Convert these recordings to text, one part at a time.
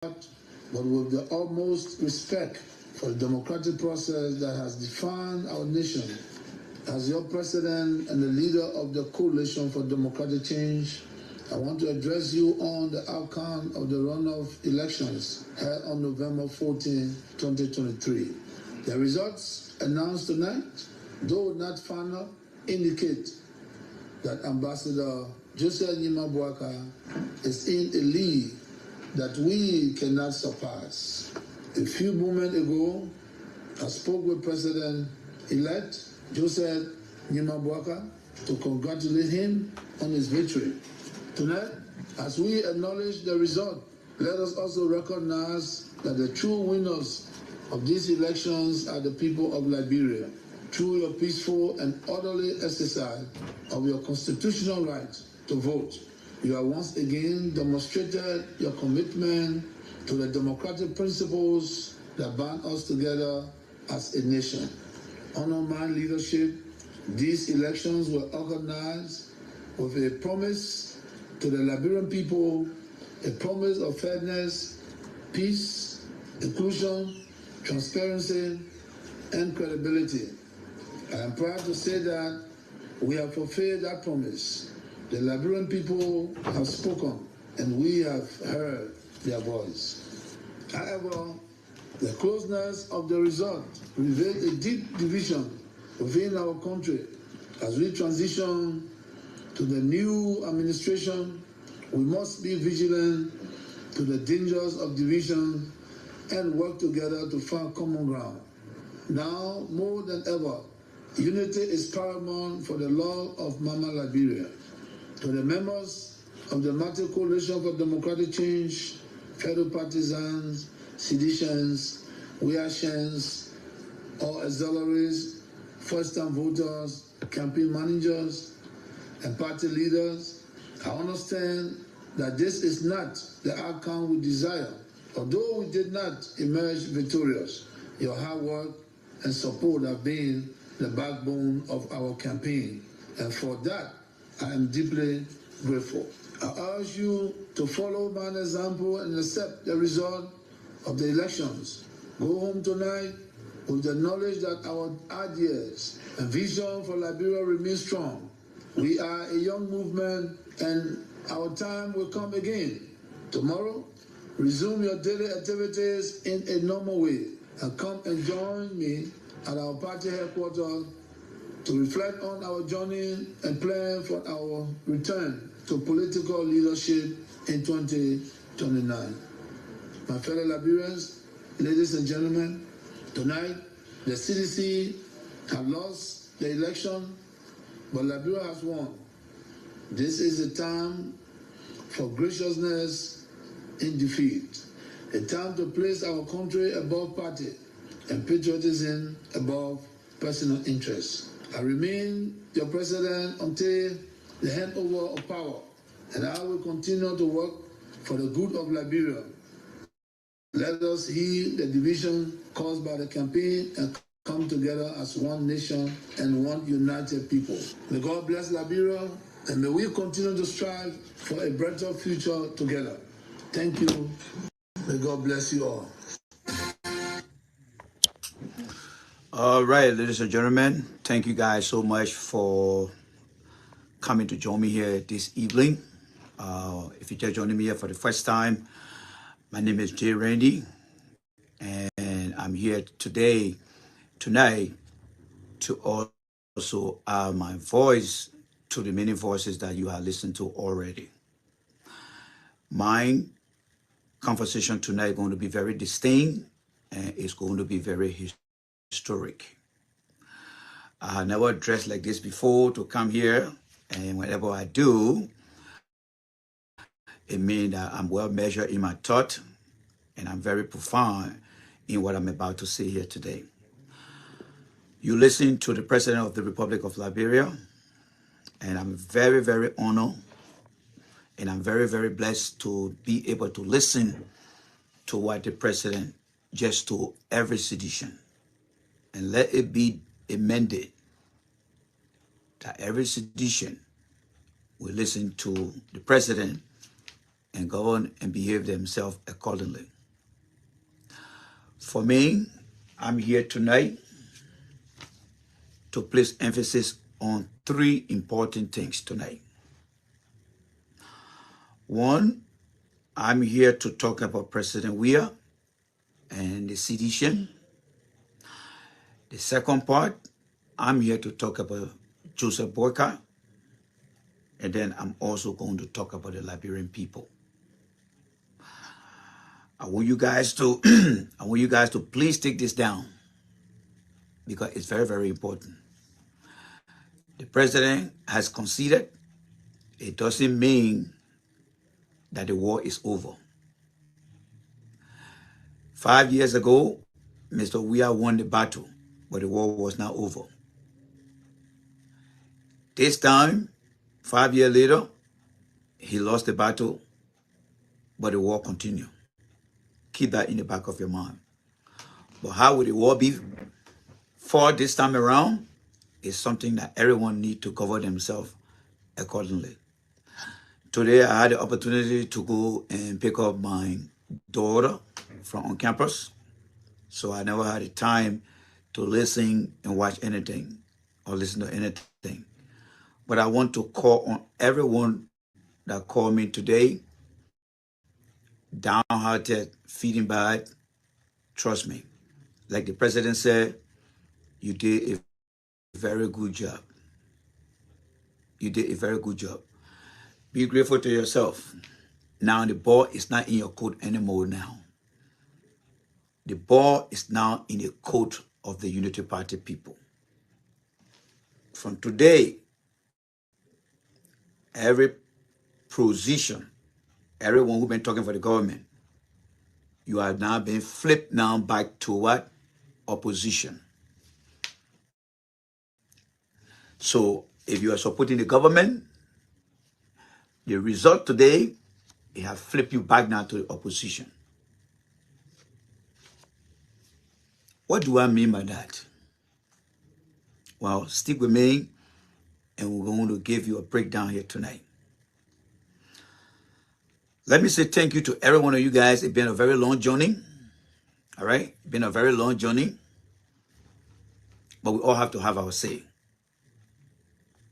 but with the utmost respect for the democratic process that has defined our nation. As your president and the leader of the Coalition for Democratic Change, I want to address you on the outcome of the runoff elections held on November 14, 2023. The results announced tonight, though not final, indicate that Ambassador Joseph Nyimabuaka is in a league that we cannot surpass. A few moments ago, I spoke with President-elect Joseph Nyimabuaka to congratulate him on his victory. Tonight, as we acknowledge the result, let us also recognize that the true winners of these elections are the people of Liberia. Through your peaceful and orderly exercise of your constitutional right to vote, you have once again demonstrated your commitment to the democratic principles that bind us together as a nation. Under my leadership, these elections were organized with a promise to the Liberian people, a promise of fairness, peace, inclusion, transparency, and credibility. I am proud to say that we have fulfilled that promise. The Liberian people have spoken, and we have heard their voice. However, the closeness of the result revealed a deep division within our country. As we transition to the new administration, we must be vigilant to the dangers of division and work together to find common ground. Now, more than ever, unity is paramount for the love of Mama Liberia. To the members of the Multi Coalition for Democratic Change, fellow partisans, seditions, Weashens, all auxiliaries, first-time voters, campaign managers, and party leaders, I understand that this is not the outcome we desire. Although we did not emerge victorious, your hard work and support have been the backbone of our campaign, and for that, I am deeply grateful. I urge you to follow my example and accept the result of the elections. Go home tonight with the knowledge that our ideas and vision for Liberia remain strong. We are a young movement, and our time will come again. Tomorrow, resume your daily activities in a normal way and come and join me at our party headquarters to reflect on our journey and plan for our return to political leadership in 2029. My fellow Liberians, ladies and gentlemen, tonight the CDC have lost the election, but Liberia has won. This is a time for graciousness in defeat, a time to place our country above party and patriotism above personal interests. I remain your president until the handover of power, and I will continue to work for the good of Liberia. Let us heal the division caused by the campaign and come together as one nation and one united people. May God bless Liberia, and may we continue to strive for a better future together. Thank you. May God bless you all. All right, ladies and gentlemen, thank you guys so much for coming to join me here this evening. If you're just joining me here for the first time, my name is Jay Randy, and I'm here tonight, to also add my voice to the many voices that you have listened to already. My conversation tonight is going to be very distinct, and it's going to be very historic. I have never dressed like this before to come here, and whenever I do, it means that I'm well measured in my thought, and I'm very profound in what I'm about to say here today. You listen to the President of the Republic of Liberia, and I'm very, very honored, and I'm very, very blessed to be able to listen to what the President just told every citizen. And let it be a mandate that every citizen will listen to the President and govern and behave themselves accordingly. For me, I'm here tonight to place emphasis on three important things tonight. One, I'm here to talk about President Weah and the sedition. The second part, I'm here to talk about Joseph Boyka, and then I'm also going to talk about the Liberian people. I want you guys to please take this down because it's very, very important. The president has conceded. It doesn't mean that the war is over. 5 years ago, Mr. Weah won the battle, but the war was not over. This time, 5 years later, he lost the battle, but the war continued. Keep that in the back of your mind. But how will the war be fought this time around is something that everyone needs to govern themselves accordingly. Today, I had the opportunity to go and pick up my daughter from on campus. So I never had the time to listen and watch anything or listen to anything. But I want to call on everyone that called me today, downhearted, feeding bad. Trust me. Like the president said, you did a very good job. You did a very good job. Be grateful to yourself. Now the ball is not in your court anymore now. The ball is now in the court of the Unity Party people. From today, every position, everyone who's been talking for the government, you are now being flipped now back to what? Opposition. So if you are supporting the government, the result today, it has flipped you back now to the opposition. What do I mean by that? Well, stick with me, and we're going to give you a breakdown here tonight. Let me say thank you to every one of you guys. It's been a very long journey. All right? It's been a very long journey. But we all have to have our say.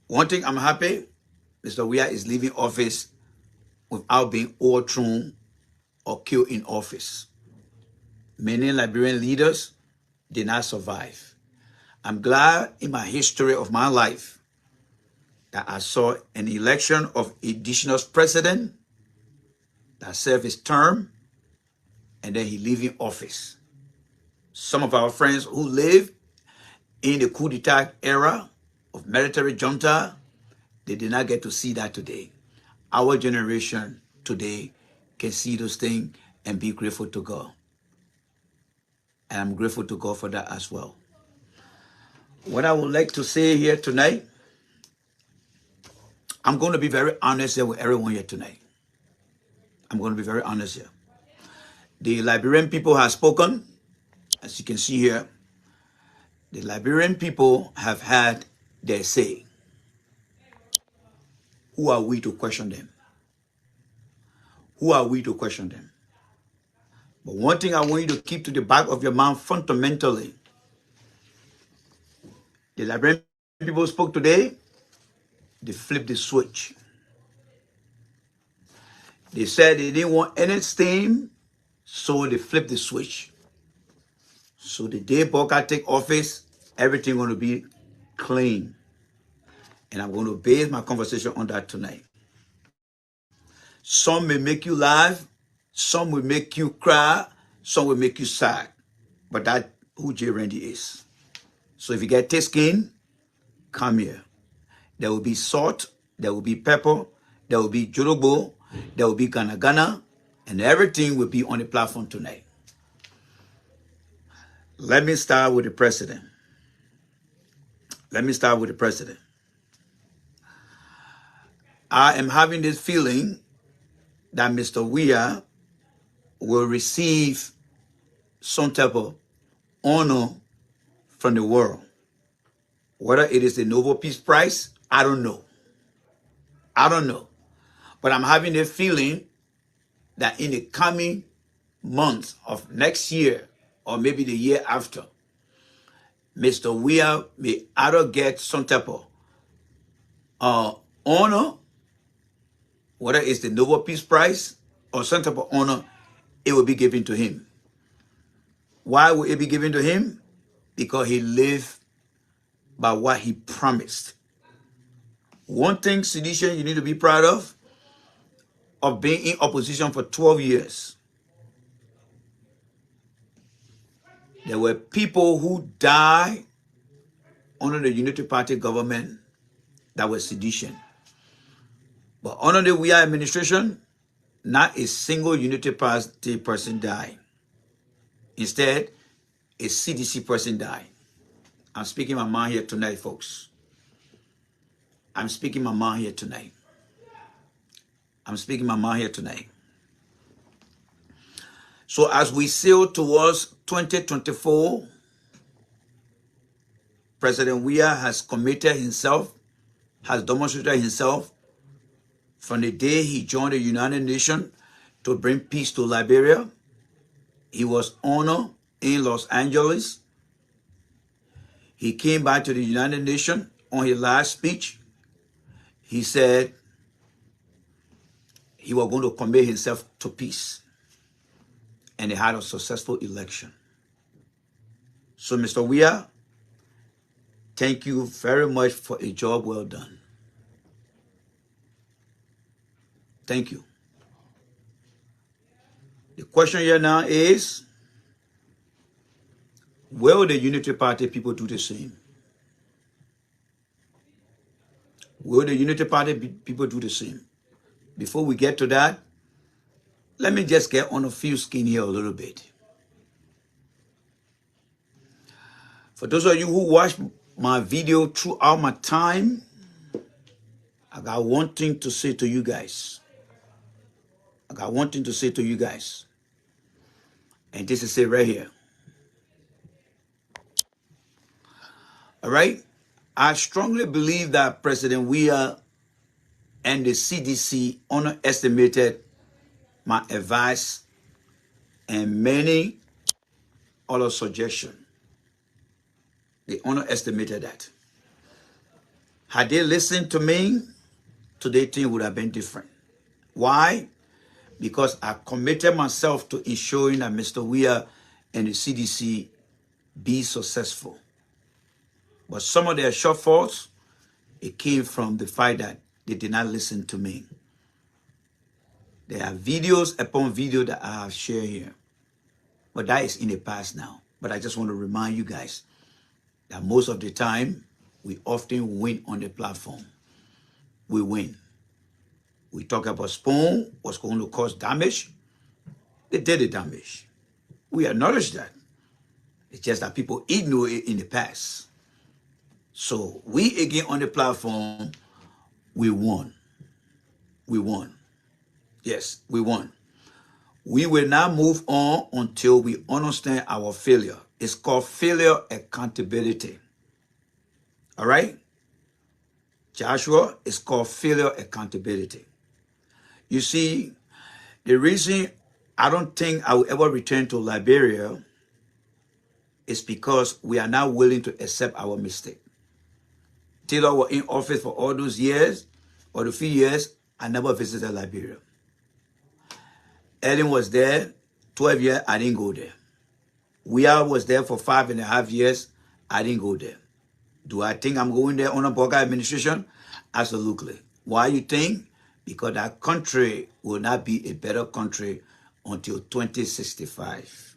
One thing I'm happy, Mr. Weah is leaving office without being overthrown or killed in office. Many Liberian leaders did not survive. I'm glad in my history of my life that I saw an election of indigenous president that served his term and then he leaving office. Some of our friends who live in the coup d'etat era of military junta, they did not get to see that today. Our generation today can see those things and be grateful to God. And I'm grateful to God for that as well. What I would like to say here tonight, I'm going to be very honest here with everyone here tonight. I'm going to be very honest here. The Liberian people have spoken. As you can see here, the Liberian people have had their say. Who are we to question them? Who are we to question them? But one thing I want you to keep to the back of your mind fundamentally. The Liberian people spoke today. They flipped the switch. They said they didn't want any steam, so they flipped the switch. So the day Boca take office, everything going to be clean. And I'm going to base my conversation on that tonight. Some may make you laugh, some will make you cry, some will make you sad. But that's who J. Randy is. So if you get thick skin, come here. There will be salt, there will be pepper, there will be jorobo, there will be gana, and everything will be on the platform tonight. Let me start with the president. I am having this feeling that Mr. Weah will receive some type of honor from the world. Whether it is the Nobel Peace Prize, I don't know. But I'm having a feeling that in the coming months of next year or maybe the year after, Mr. Weah may either get some type of honor, whether it's the Nobel Peace Prize or some type of honor, it will be given to him. Why will it be given to him? Because he lived by what he promised. One thing, sedition, you need to be proud of being in opposition for 12 years. There were people who died under the Unity Party government that were sedition. But under the Weah administration, not a single Unity Party person died. Instead, a CDC person died. I'm speaking my mind here tonight, folks. I'm speaking my mind here tonight. I'm speaking my mind here tonight. So as we sail towards 2024, President Weah has committed himself, has demonstrated himself from the day he joined the United Nations to bring peace to Liberia. He was honored in Los Angeles. He came back to the United Nations on his last speech. He said he was going to commit himself to peace. And they had a successful election. So, Mr. Weah, thank you very much for a job well done. Thank you. The question here now is, will the Unity Party people do the same? Will the Unity Party people do the same? Before we get to that, let me just get on a few skin here a little bit. For those of you who watch my video throughout my time, I got one thing to say to you guys. I got one thing to say to you guys. And this is it right here. All right? I strongly believe that President Weah and the CDC underestimated my advice and many other suggestions. They underestimated that. Had they listened to me, today's thing would have been different. Why? Because I committed myself to ensuring that Mr. Weah and the CDC be successful. But some of their shortfalls, it came from the fact that they did not listen to me. There are videos upon video that I have shared here. But that is in the past now. But I just want to remind you guys that most of the time, we often win on the platform. We win. We talk about Spoon, what's going to cause damage. They did the damage. We acknowledge that. It's just that people ignore it in the past. So we again on the platform, we won. We won. Yes, we won. We will not move on until we understand our failure. It's called failure accountability. All right? Joshua, it's called failure accountability. You see, the reason I don't think I will ever return to Liberia is because we are not willing to accept our mistake. Till I was in office for all those years, or the few years, I never visited Liberia. Ellen was there, 12 years, I didn't go there. Weah was there for 5.5 years, I didn't go there. Do I think I'm going there under Boga administration? Absolutely. Why you think? Because that country will not be a better country until 2065.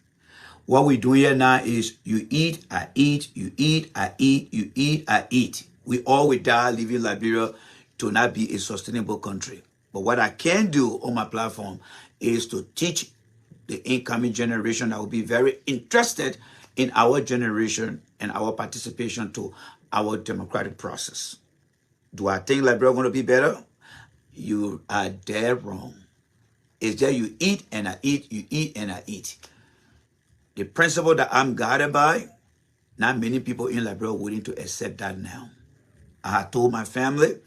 What we're doing here now is you eat, I eat, you eat, I eat, you eat, I eat. We all will die leaving Liberia to not be a sustainable country. But what I can do on my platform is to teach the incoming generation that will be very interested in our generation and our participation to our democratic process. Do I think Liberia is going to be better? You are dead wrong. It's just you eat and I eat, you eat and I eat. The principle that I'm guided by, not many people in Liberia are willing to accept that now. I have told my family,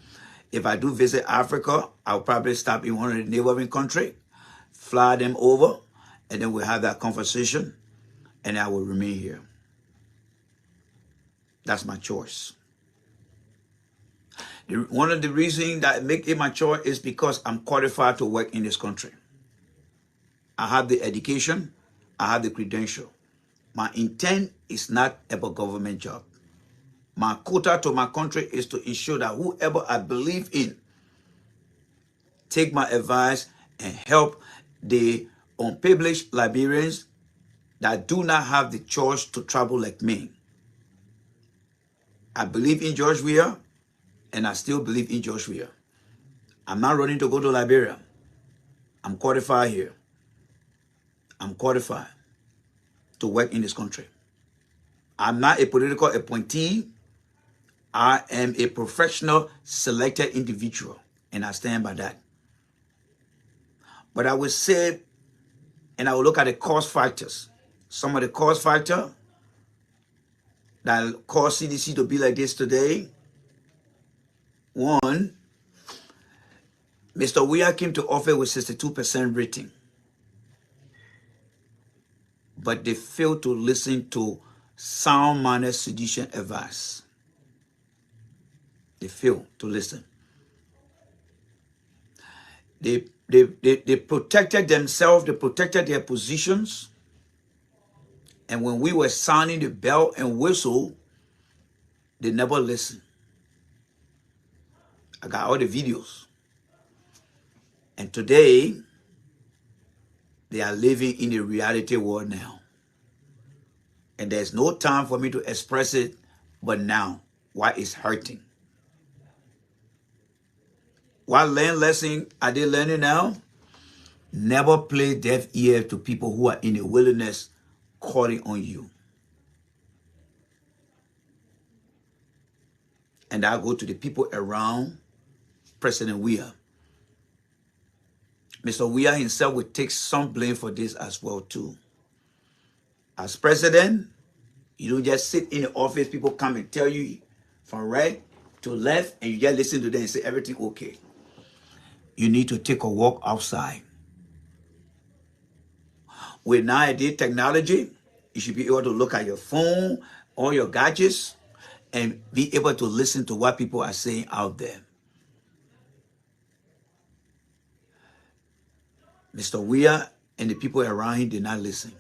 if I do visit Africa, I'll probably stop in one of the neighboring countries, fly them over, and then we'll have that conversation, and I will remain here. That's my choice. One of the reasons that make it my choice is because I'm qualified to work in this country. I have the education, I have the credential. My intent is not about government job. My quota to my country is to ensure that whoever I believe in take my advice and help the unprivileged Liberians that do not have the choice to travel like me. I believe in George Weah, and I still believe in George Weah. I'm not running to go to Liberia. I'm qualified here. I'm qualified to work in this country. I'm not a political appointee. I am a professional selected individual, and I stand by that. But I would say, and I will look at the cost factors. Some of the cost factors that cause CDC to be like this today. One, Mr. Weah came to office with 62% rating, but they failed to listen to sound-minded sedition advice. They failed to listen. They protected themselves, they protected their positions, and when we were sounding the bell and whistle, they never listened. I got all the videos. And today, they are living in the reality world now. And there's no time for me to express it, but now, why it's hurting. What learn lesson are they learning now? Never play deaf ear to people who are in the wilderness calling on you. And I go to the people around President Weah. Mr. Weah himself will take some blame for this as well too. As president, you don't just sit in the office, people come and tell you from right to left, and you just listen to them and say everything okay. You need to take a walk outside. With nowadays technology, you should be able to look at your phone, all your gadgets, and be able to listen to what people are saying out there. Mr. Weah and the people around him did not listen.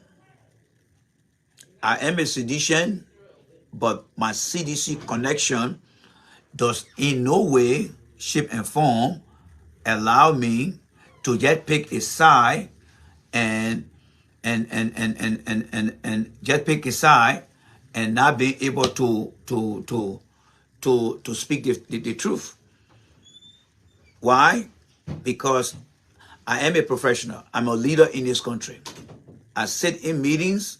I am a seditian, but my CDC connection does in no way, shape, and form allow me to just pick a side and just pick a side and not be able to speak the truth. Why? Because I am a professional. I'm a leader in this country. I sit in meetings,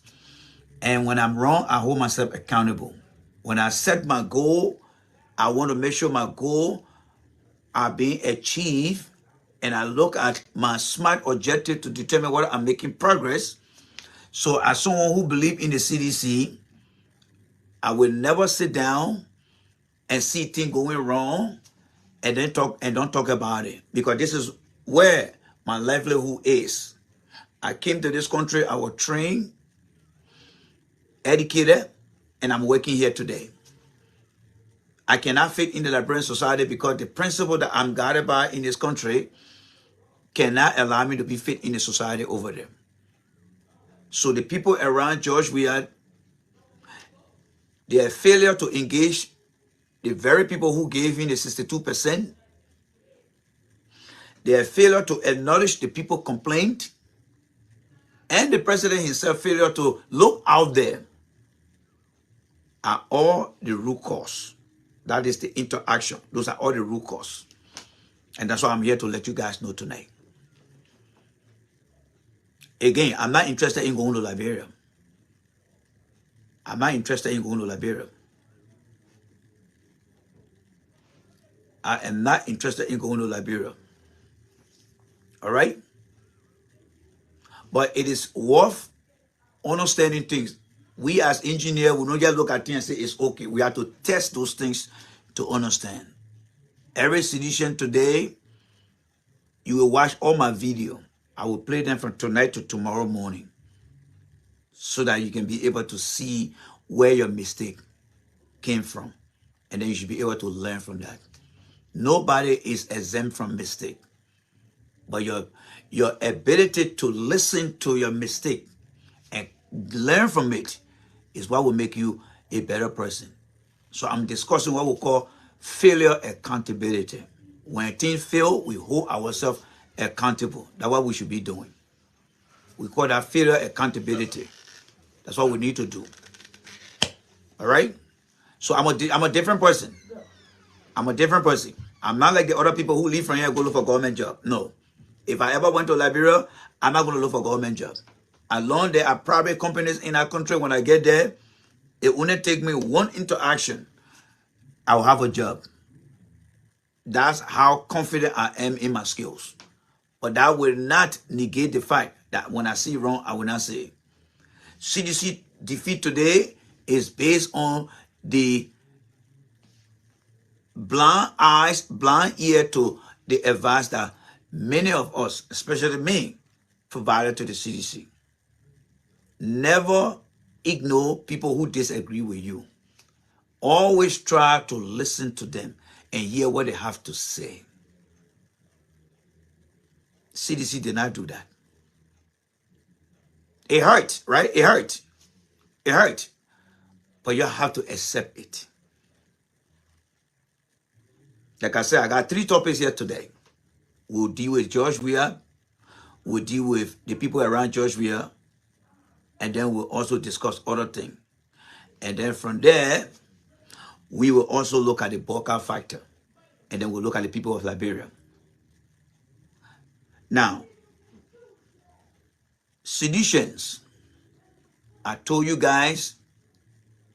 and when I'm wrong, I hold myself accountable. When I set my goal, I want to make sure my goal are being achieved, and I look at my SMART objective to determine whether I'm making progress. So as someone who believes in the CDC, I will never sit down and see things going wrong and then don't talk about it, because this is where my livelihood is. I came to this country, I was trained, educated, and I'm working here today. I cannot fit in the Liberian society because the principle that I'm guided by in this country cannot allow me to be fit in the society over there. So the people around George Weah, their failure to engage the very people who gave him the 62%, their failure to acknowledge the people complaint, and the president himself failure to look out there are all the root cause. That is the interaction. Those are all the root cause. And that's why I'm here to let you guys know tonight. Again, I'm not interested in going to Liberia. I'm not interested in going to Liberia. I am not interested in going to Liberia. All right? But it is worth understanding things. We as engineers, we don't just look at things and say it's okay. We have to test those things to understand. Every sedition today, you will watch all my video. I will play them from tonight to tomorrow morning so that you can be able to see where your mistake came from. And then you should be able to learn from that. Nobody is exempt from mistake. But your ability to listen to your mistake and learn from it is what will make you a better person. So I'm discussing what we call failure accountability. When things fail, we hold ourselves accountable. That's what we should be doing. We call that failure accountability. That's what we need to do. All right? So I'm a different person. I'm a different person. I'm not like the other people who leave from here and go look for a government job. No. If I ever went to Liberia, I'm not going to look for a government job. Along there are private companies in our country. When I get there, it wouldn't take me one interaction. I will have a job. That's how confident I am in my skills. But that will not negate the fact that when I see wrong, I will not say it. CDC defeat today is based on the blind eyes, blind ear to the advice that many of us, especially me, provided to the CDC. Never ignore people who disagree with you. Always try to listen to them and hear what they have to say. CDC did not do that. It hurt, right? It hurt. It hurt. But you have to accept it. Like I said, I got 3 topics here today. We'll deal with George Weah. We'll deal with the people around George Weah. And then we'll also discuss other things. And then from there, we will also look at the Boca factor. And then we'll look at the people of Liberia. Now, seditions. I told you guys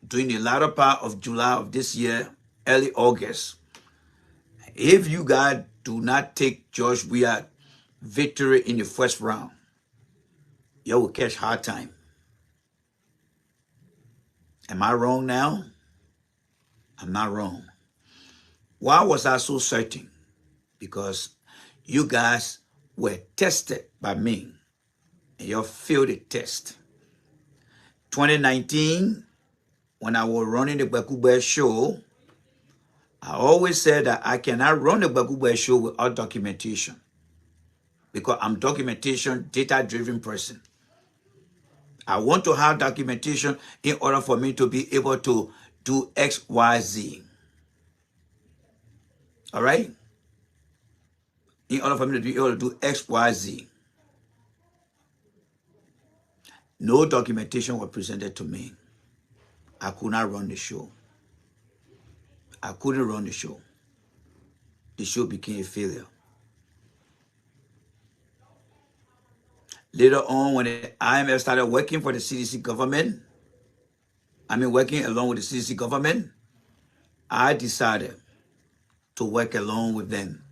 during the latter part of July of this year, early August, if you guys do not take George Weah victory in the first round, you will catch hard time. Am I wrong now? I'm not wrong. Why was I so certain? Because you guys were tested by me and you failed the test. 2019, when I was running the Bakube show, I always said that I cannot run the Bakube show without documentation because I'm documentation data-driven person. I want to have documentation in order for me to be able to do X, Y, Z. All right? In order for me to be able to do X, Y, Z. No documentation was presented to me. I could not run the show. I couldn't run the show. The show became a failure. Later on, when the IMF started working for the CDC government, working along with the CDC government, I decided to work along with them.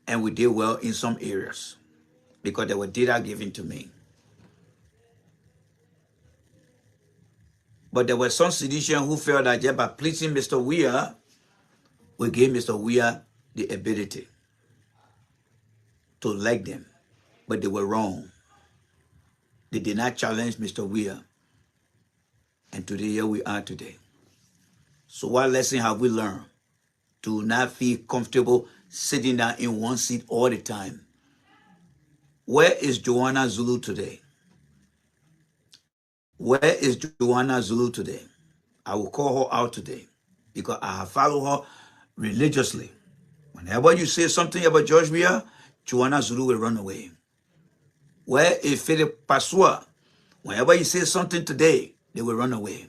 And we did well in some areas because there were data given to me. But there were some citizens who felt that just by pleasing Mr. Weah, we gave Mr. Weah the ability to elect them. But they were wrong. They did not challenge Mr. Weah. And today, here we are today. So what lesson have we learned? Do not feel comfortable sitting down in one seat all the time. Where is Joanna Zulu today? Where is Joanna Zulu today? I will call her out today because I have followed her religiously. Whenever you say something about George Weah, Joanna Zulu will run away. Where is Philip Pasua? Whenever you say something today, they will run away.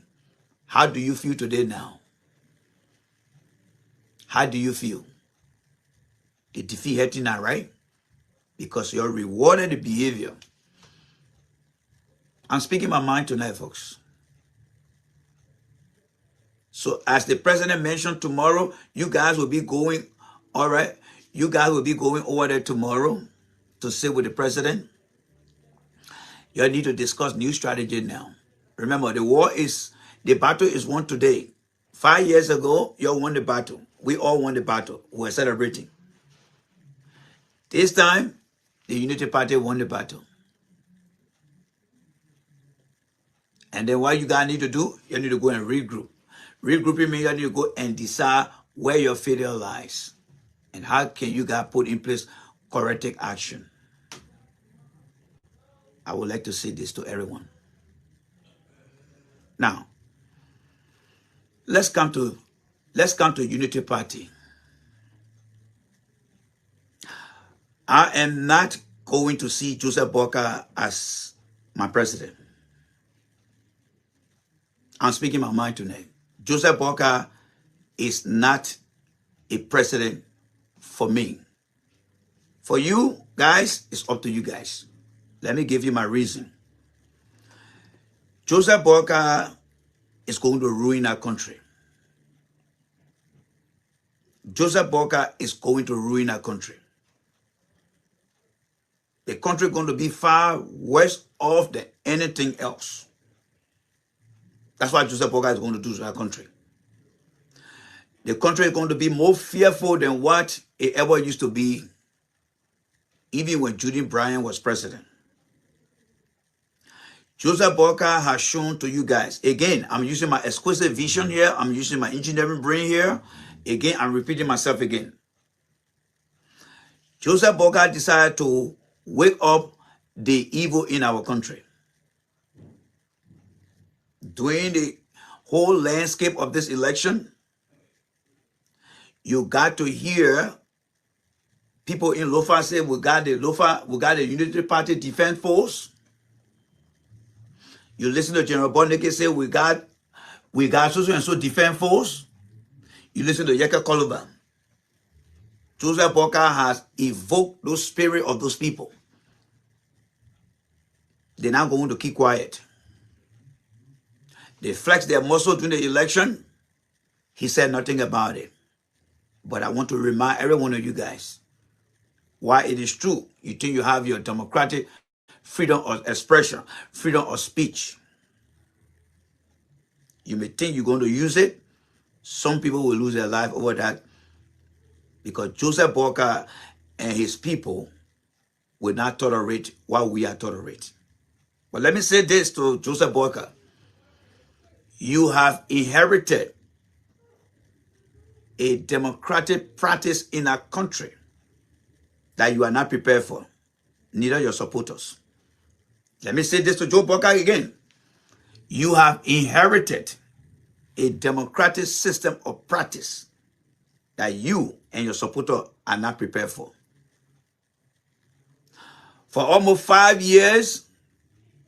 How do you feel today now? How do you feel? The defeat hurting now, right? Because you're rewarding the behavior. I'm speaking my mind tonight, folks. So as the president mentioned, tomorrow, you guys will be going, all right? You guys will be going over there tomorrow to sit with the president. You need to discuss new strategy now. Remember, the battle is won today. 5 years ago, you all won the battle. We all won the battle. We're celebrating. This time, The Unity Party won the battle. And then what you guys need to do, you need to go and regroup. Regrouping means you need to go and decide where your failure lies. And how can you guys put in place corrective action. I would like to say this to everyone. Now, let's come to Unity Party. I am not going to see Joseph Boakai as my president. I'm speaking my mind tonight. Joseph Boakai is not a president for me. For you guys, it's up to you guys. Let me give you my reason. Joseph Boakai is going to ruin our country. Joseph Boakai is going to ruin our country. The country is going to be far worse off than anything else. That's what Joseph Boakai is going to do to our country. The country is going to be more fearful than what it ever used to be, even when Judy Bryan was president. Joseph Boakai has shown to you guys, again, I'm using my exquisite vision here, I'm using my engineering brain here. Again, I'm repeating myself again. Joseph Boakai decided to wake up the evil in our country. During the whole landscape of this election, you got to hear people in Lofa say, we got the Unity Party Defense Force. You listen to General Bonneke say, we got so and so Defense Force. You listen to Yeka Koluba. Joseph Boakai has evoked those spirit of those people. They're not going to keep quiet. They flexed their muscle during the election. He said nothing about it. But I want to remind every one of you guys why it is true. You think you have your democratic freedom of expression, freedom of speech. You may think you're going to use it. Some people will lose their life over that because Joseph Boakai and his people will not tolerate what we are tolerating. But let me say this to Joseph Boakai. You have inherited a democratic practice in our country that you are not prepared for, neither your supporters. Let me say this to Joe Boakai again. You have inherited a democratic system of practice that you and your supporters are not prepared for. For almost 5 years,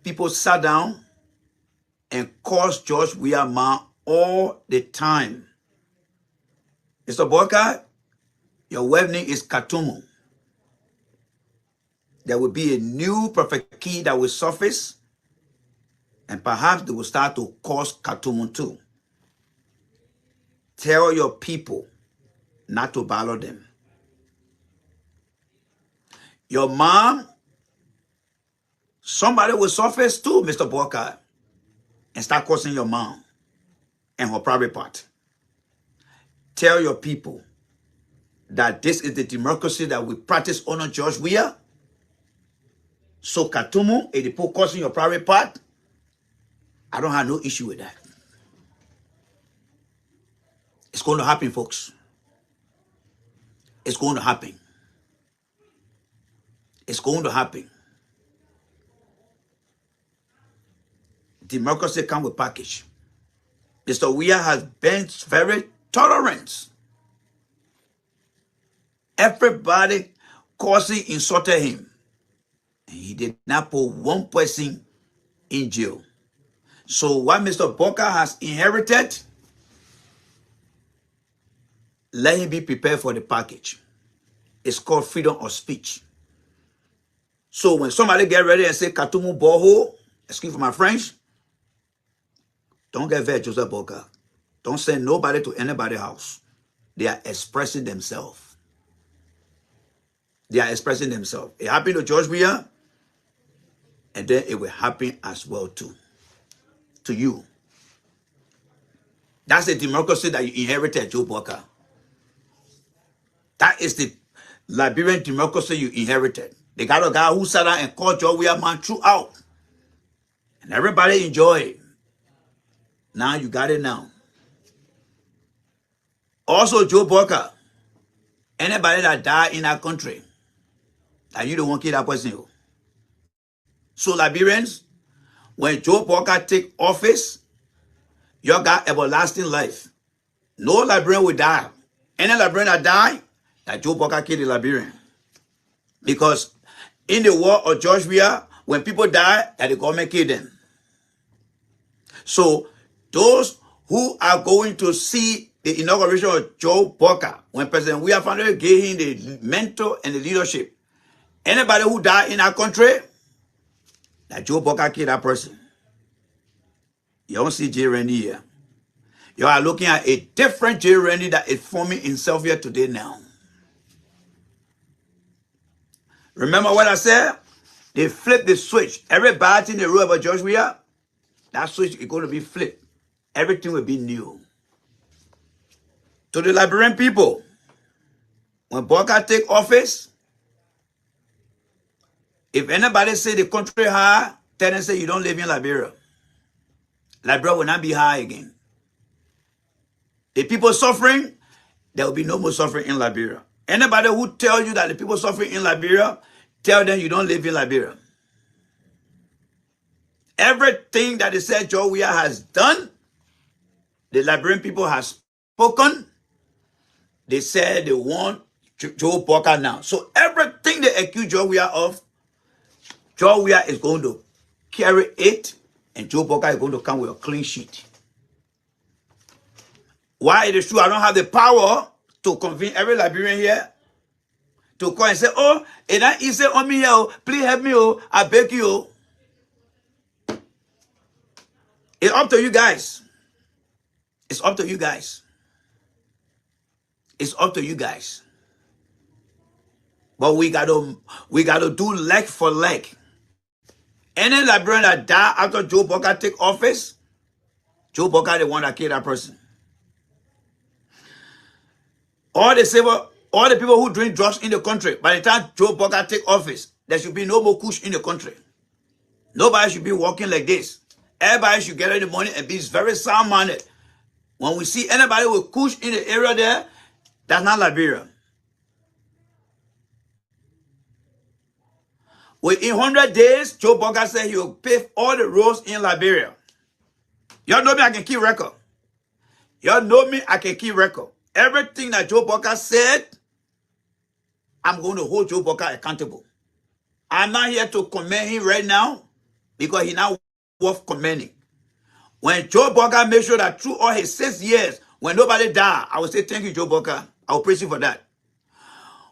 people sat down and cursed George Weah all the time. Mr. Boakai, your web name is Katumu. There will be a new prophet key that will surface, and perhaps they will start to curse Katumu too. Tell your people not to bother them. Your mom, somebody will surface too, Mr. Boakai, and start cursing your mom and her private part. Tell your people that this is the democracy that we practice under George Weah. So Katumu, if they put cursing your private part, I don't have no issue with that. It's going to happen, folks. It's going to happen. It's going to happen. Democracy comes with package. Mr. Weah has been very tolerant. Everybody causing insulted him. And he did not put one person in jail. So what Mr. Boakai has inherited, let him be prepared for the package. It's called freedom of speech. So when somebody get ready and say Katumu Boho, excuse for my French, don't get vexed, Joseph Boakai. Don't send nobody to anybody's house. They are expressing themselves. They are expressing themselves. It happened to George Weah, and then it will happen as well too. To you. That's the democracy that you inherited, Joe Boakai. That is the Liberian democracy you inherited. They got a guy who sat down and called George Weah man throughout. And everybody enjoy it. Now you got it now. Also, Joe Walker. Anybody that died in our country, that you don't want to kill that person. So Liberians, when Joe Walker take office, you got everlasting life. No Liberian will die. Any Liberian that die, that Joe Walker killed the Liberian. Because in the war of George Weah, when people die, that the government kill them. So those who are going to see the inauguration of Joe Walker, when President Weah finally gave him the mentor and the leadership, anybody who died in our country, that Joe Walker killed that person. You don't see Jay Rennie here. You are looking at a different Jay Rennie that is forming himself here today now. Remember what I said? They flipped the switch. Every bad thing they wrote about George Weah, that switch is going to be flipped. Everything will be new. To the Liberian people, when Walker take office, if anybody say the country high, tell them say you don't live in Liberia. Liberia will not be high again. The people suffering, there will be no more suffering in Liberia. Anybody who tell you that the people suffering in Liberia, tell them you don't live in Liberia. Everything that they said George Weah has done, the Liberian people have spoken. They said they want Joe Walker now. So everything they accuse George Weah of, George Weah is going to carry it, and Joe Walker is going to come with a clean sheet. Why it is true, I don't have the power to convince every Liberian here to call and say, oh, it's not easy on me here, please help me, oh, I beg you. It's up to you guys. It's up to you guys. It's up to you guys. But we gotta do leg for leg. Any Liberian that die after Joe Walker take office, Joe Walker the one that killed that person. All the people who drink drugs in the country, by the time Joe Walker take office, there should be no more kush in the country. Nobody should be walking like this. Everybody should get in the morning and be very sound-minded. When we see anybody with kush in the area there, that's not Liberia. Within 100 days, Joe Walker said he will pave all the roads in Liberia. Y'all know me, I can keep record. Y'all know me, I can keep record. Everything that Joe Walker said, I'm going to hold Joe Walker accountable. I'm not here to commend him right now because he's not worth commending. When Joe Walker made sure that through all his 6 years, when nobody died, I will say thank you, Joe Walker. I will praise you for that.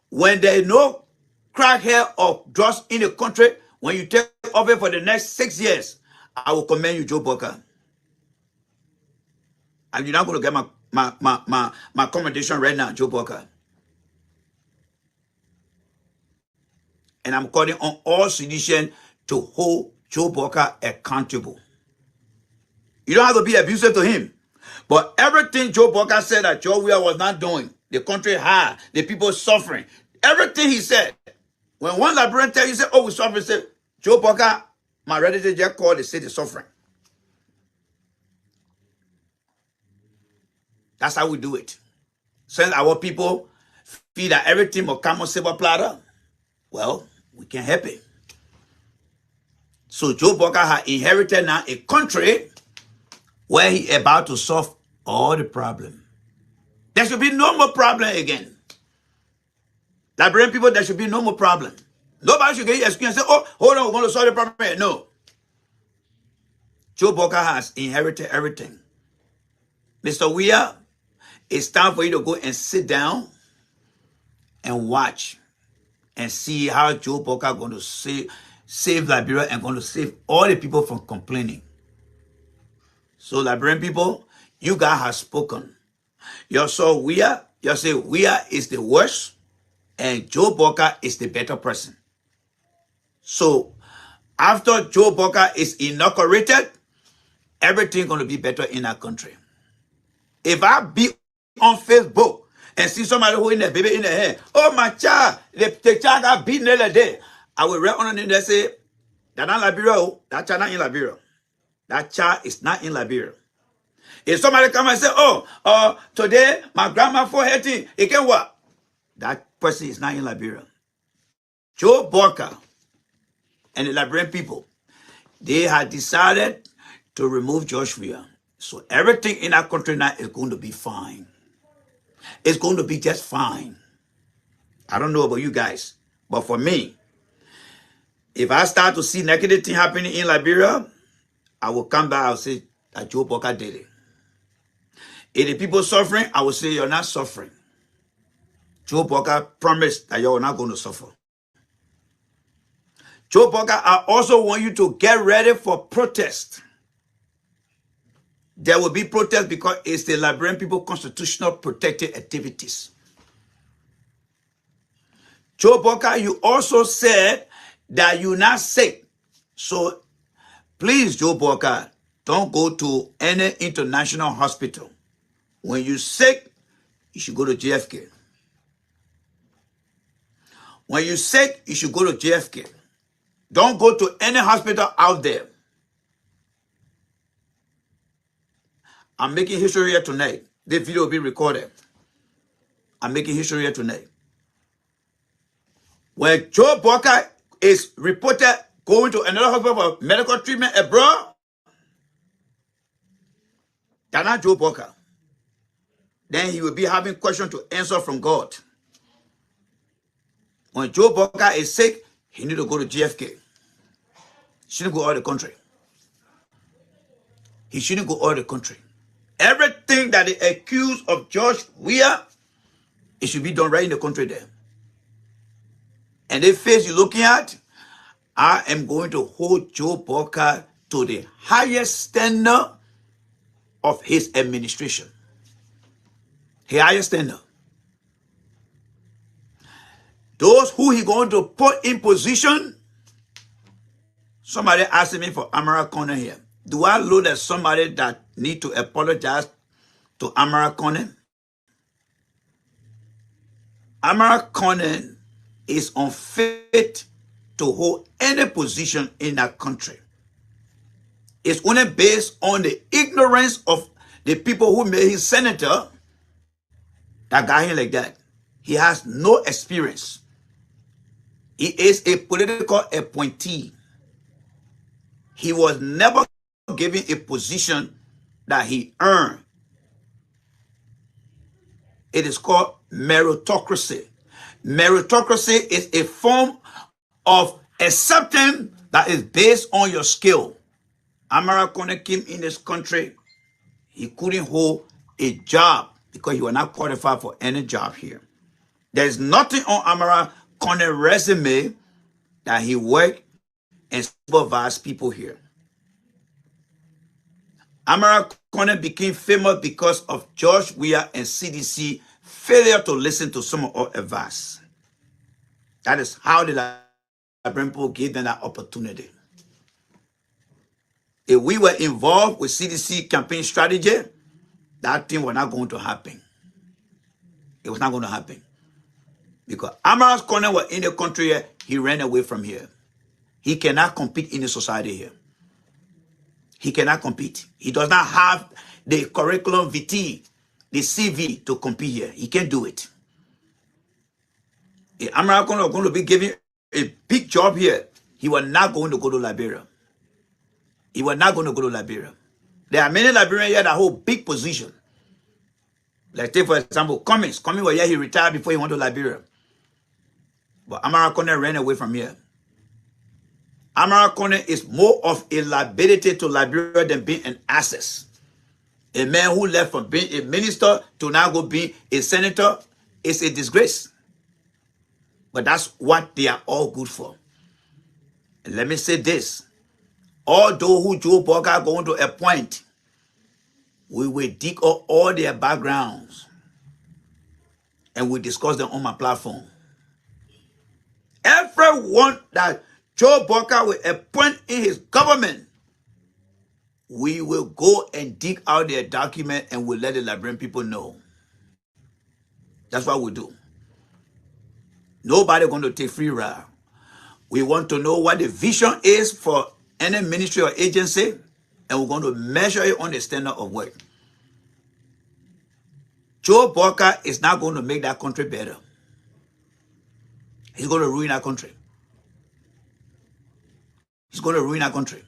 When there is no crackhead or drugs in the country, when you take over for the next 6 years, I will commend you, Joe Walker. And you're not going to get my commendation right now, Joe Walker. And I'm calling on all citizens to hold Joe Walker accountable. You don't have to be abusive to him. But everything Joe Walker said that George Weah was not doing, the country high, the people suffering, everything he said. When one Liberian tell you, say, oh, we're suffering, say, Joe Walker, my relative just called, they say they're suffering. That's how we do it. Since our people feel that everything will come on silver platter, well, we can help it. So Joe Walker has inherited now a country where he about to solve all the problem. There should be no more problem again. Liberian people, there should be no more problem. Nobody should get excuse and say, oh, hold on, we're going to solve the problem. No. Joe Walker has inherited everything. Mr. Weah, it's time for you to go and sit down and watch and see how Joe Walker is going to save Liberia and going to save all the people from complaining. So Liberian people, you guys have spoken. You saw Weah, you say Weah is the worst and Joe Walker is the better person. So after Joe Walker is inaugurated, everything going to be better in our country. If I be on Facebook and see somebody who in the baby in the hair, oh my child, the child got beaten the other day, I will read on the say, that not Liberia, that child not in Liberia. That child is not in Liberia. If somebody come and say, oh, today my grandma for hurting, it can what? That person is not in Liberia. Joe Barker and the Liberian people, they had decided to remove George Weah. So everything in our country now is going to be fine. It's going to be just fine. I don't know about you guys, but for me, if I start to see negative thing happening in Liberia, I will come back, I'll say that Joe Barker did it. If the people suffering, I will say you're not suffering. Joe Barker promised that you're not going to suffer. Joe Barker, I also want you to get ready for protest. There will be protest because it's the Liberian people constitutional protected activities. Joe Barker, you also said that you're not sick. So please, Joe Barker, don't go to any international hospital. When you're sick, you should go to JFK. When you're sick, you should go to JFK. Don't go to any hospital out there. I'm making history here tonight. This video will be recorded. I'm making history here tonight. When Joe Barker is reported going to another hospital for medical treatment abroad, that's not Joe Barker. Then he will be having questions to answer from God. When Joe Barker is sick, he need to go to JFK. He shouldn't go out of the country. He shouldn't go out of the country. Everything that they accuse of George Weah, it should be done right in the country there. And the face you're looking at, I am going to hold Joe Barker to the highest standard of his administration. The highest standard. Those who he going to put in position, somebody asked me for Amara Corner here. Do I know that somebody that need to apologize to Amara Corner? Amara Corner is unfit to hold any position in that country. It's only based on the ignorance of the people who made him senator that got him like that. He has no experience. He is a political appointee. He was never given a position that he earned. It is called meritocracy. Meritocracy is a form of acceptance that is based on your skill. Amara Kone came in this country. He couldn't hold a job because he was not qualified for any job here. There's nothing on Amara Kone's resume that he worked and supervised people here. Amara Kone became famous because of George Weah and CDC failure to listen to some of our advice. That is how the Liberian people gave them that opportunity. If we were involved with CDC campaign strategy, that thing was not going to happen. It was not going to happen. Because Amara Kone was in the country here, he ran away from here. He cannot compete in the society here. He cannot compete. He does not have the curriculum vitae, the CV to compete here. He can't do it. If Amara Kone was going to be given a big job here, he was not going to go to Liberia. He was not going to go to Liberia. There are many Liberians here that hold big position. Like take for example, Cummings. Cummings was here, he retired before he went to Liberia. But Amara Kone ran away from here. Amara Kone is more of a liability to Liberia than being an asset. A man who left from being a minister to now go be a senator is a disgrace. But that's what they are all good for. And let me say this. Although who Joe Barker are going to appoint, we will dig up all their backgrounds and we discuss them on my platform. Everyone that Joe Barker will appoint in his government, we will go and dig out their document and we'll let the Liberian people know. That's what we do. Nobody going to take free ride. We want to know what the vision is for any ministry or agency, and we're going to measure it on the standard of work. Joe Walker is not going to make that country better. He's going to ruin our country. He's going to ruin our country.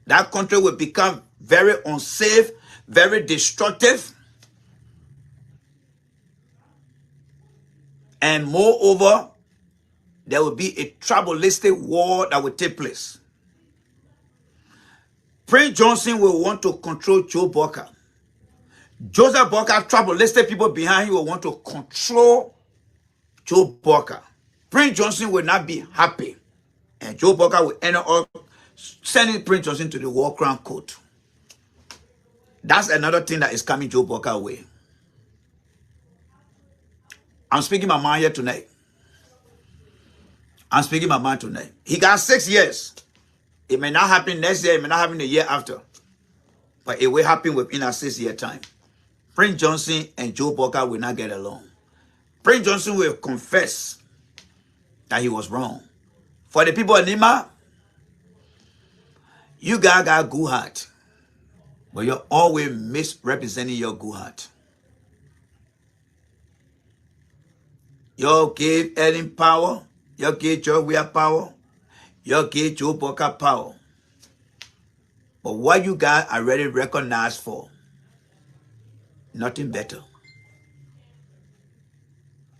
That country will become very unsafe, very destructive. And moreover, there will be a tribalistic war that will take place. Prince Johnson will want to control Joe Walker. Joseph Walker, tribalistic people behind him will want to control Joe Walker. Prince Johnson will not be happy. And Joe Walker will end up sending Prince Johnson to the War Crown Court. That's another thing that is coming Joe Walker way. I'm speaking my mind here tonight. I'm speaking my mind tonight. He got 6 years. It may not happen next year. It may not happen the year after. But it will happen within a 6-year time. Prince Johnson and Joe Walker will not get along. Prince Johnson will confess that he was wrong. For the people of Nima, you guys got good heart. But you're always misrepresenting your good heart. You gave Ellen power. You gave Joe Weir power. You gave Joe Walker power. But what you got already recognized for, nothing better.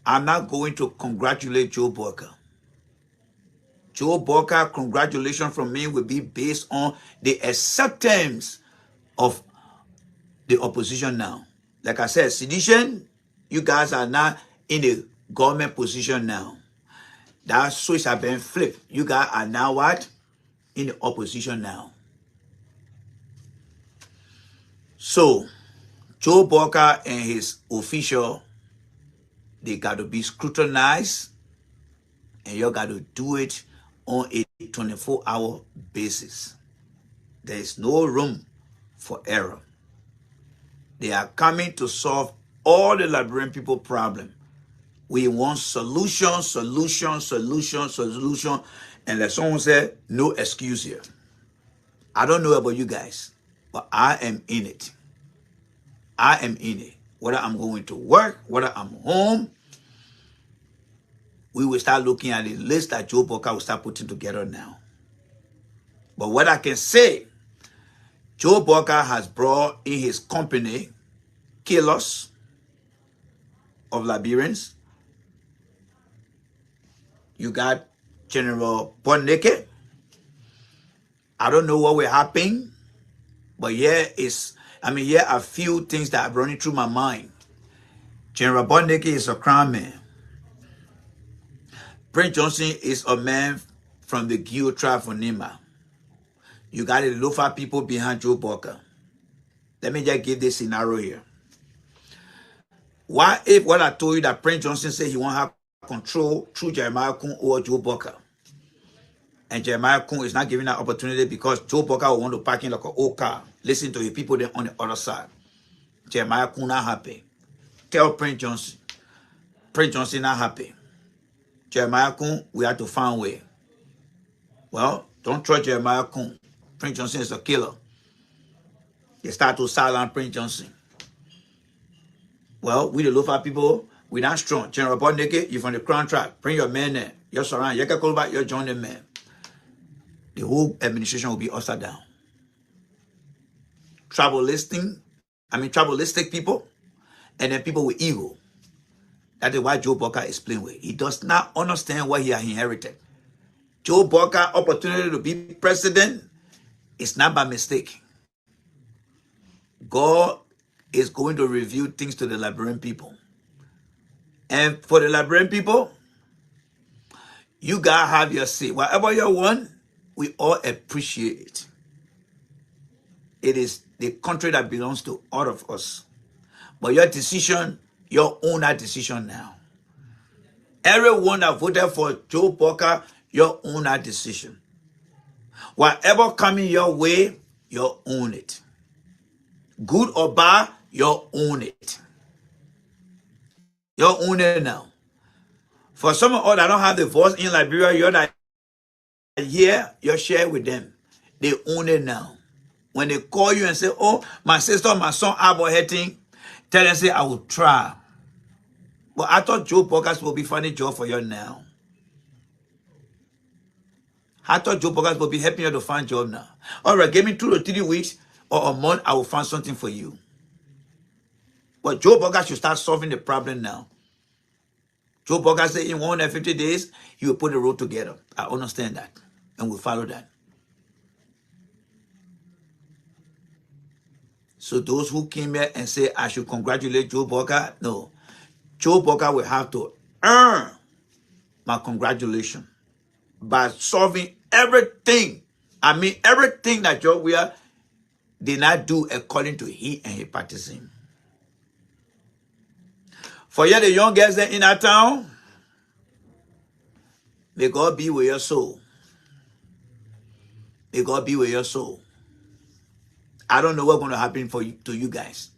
I'm not going to congratulate Joe Walker. Joe Walker, congratulations from me will be based on the acceptance of the opposition now. Like I said, sedition, you guys are not in the government position now. That switch has been flipped. You guys are now what? In the opposition now. So, Joe Walker and his official, they got to be scrutinized, and you got to do it on a 24-hour basis. There is no room for error. They are coming to solve all the Liberian people problem. We want solution, solution, solution, solution. And like someone said, no excuse here. I don't know about you guys, but I am in it. I am in it. Whether I'm going to work, whether I'm home, we will start looking at the list that Joe Walker will start putting together now. But what I can say, Joe Walker has brought in his company killers of Liberians. You got General Boneke. I don't know what will happen, but here are a few things that are running through my mind. General Boneke is a crown man. Prince Johnson is a man from the Gio tribe from Nima. You got the Lofa people behind Joe Walker. Let me just give this scenario here. What if what I told you that Prince Johnson said he won't have control through Jeremiah Kun or Joe Walker? And Jeremiah Kun is not giving that opportunity because Joe Walker will want to park in like an old car. Listen to the people there on the other side. Jeremiah Kun not happy. Tell Prince Johnson. Prince Johnson not happy. Jeremiah Kun, we have to find a way. Well, don't trust Jeremiah Kun. Prince Johnson is a killer. They start to silence Prince Johnson. Well, we the Lofa people, we not strong. General Boneke, you from the Crown tribe. Bring your men there. You're surrounded. You can call back, you're join the men. The whole administration will be upside down. Tribalistic people, and then people with ego. That is why Joe Walker is playing with. He does not understand what he has inherited. Joe Walker opportunity to be president is not by mistake. God is going to reveal things to the Liberian people. And for the Liberian people, you guys have your say. Whatever you want, we all appreciate it. It is the country that belongs to all of us. But your decision, your own decision now. Everyone that voted for Joe Walker, your own decision. Whatever coming your way, you own it. Good or bad, you own it. You own it now. For some of us that don't have the voice in Liberia, you're not here, you're sharing with them. They own it now. When they call you and say, oh, my sister, my son, about hitting, tell them, say, I will try. But I thought Joe podcast will be funny job for you now. I thought Joe podcast will be helping you to find job now. All right, give me 2 to 3 weeks or a month, I will find something for you. But Joe podcast should start solving the problem now. Joe podcast say in 150 days, he will put the road together. I understand that. And we'll follow that. So those who came here and say, I should congratulate Joe Boga, no. Joe Boga will have to earn my congratulations by solving everything. I mean, everything that Joe Weir did not do according to he and his practicing. For you, the young girls in our town, may God be with your soul. May God be with your soul. I don't know what's going to happen for you, to you guys.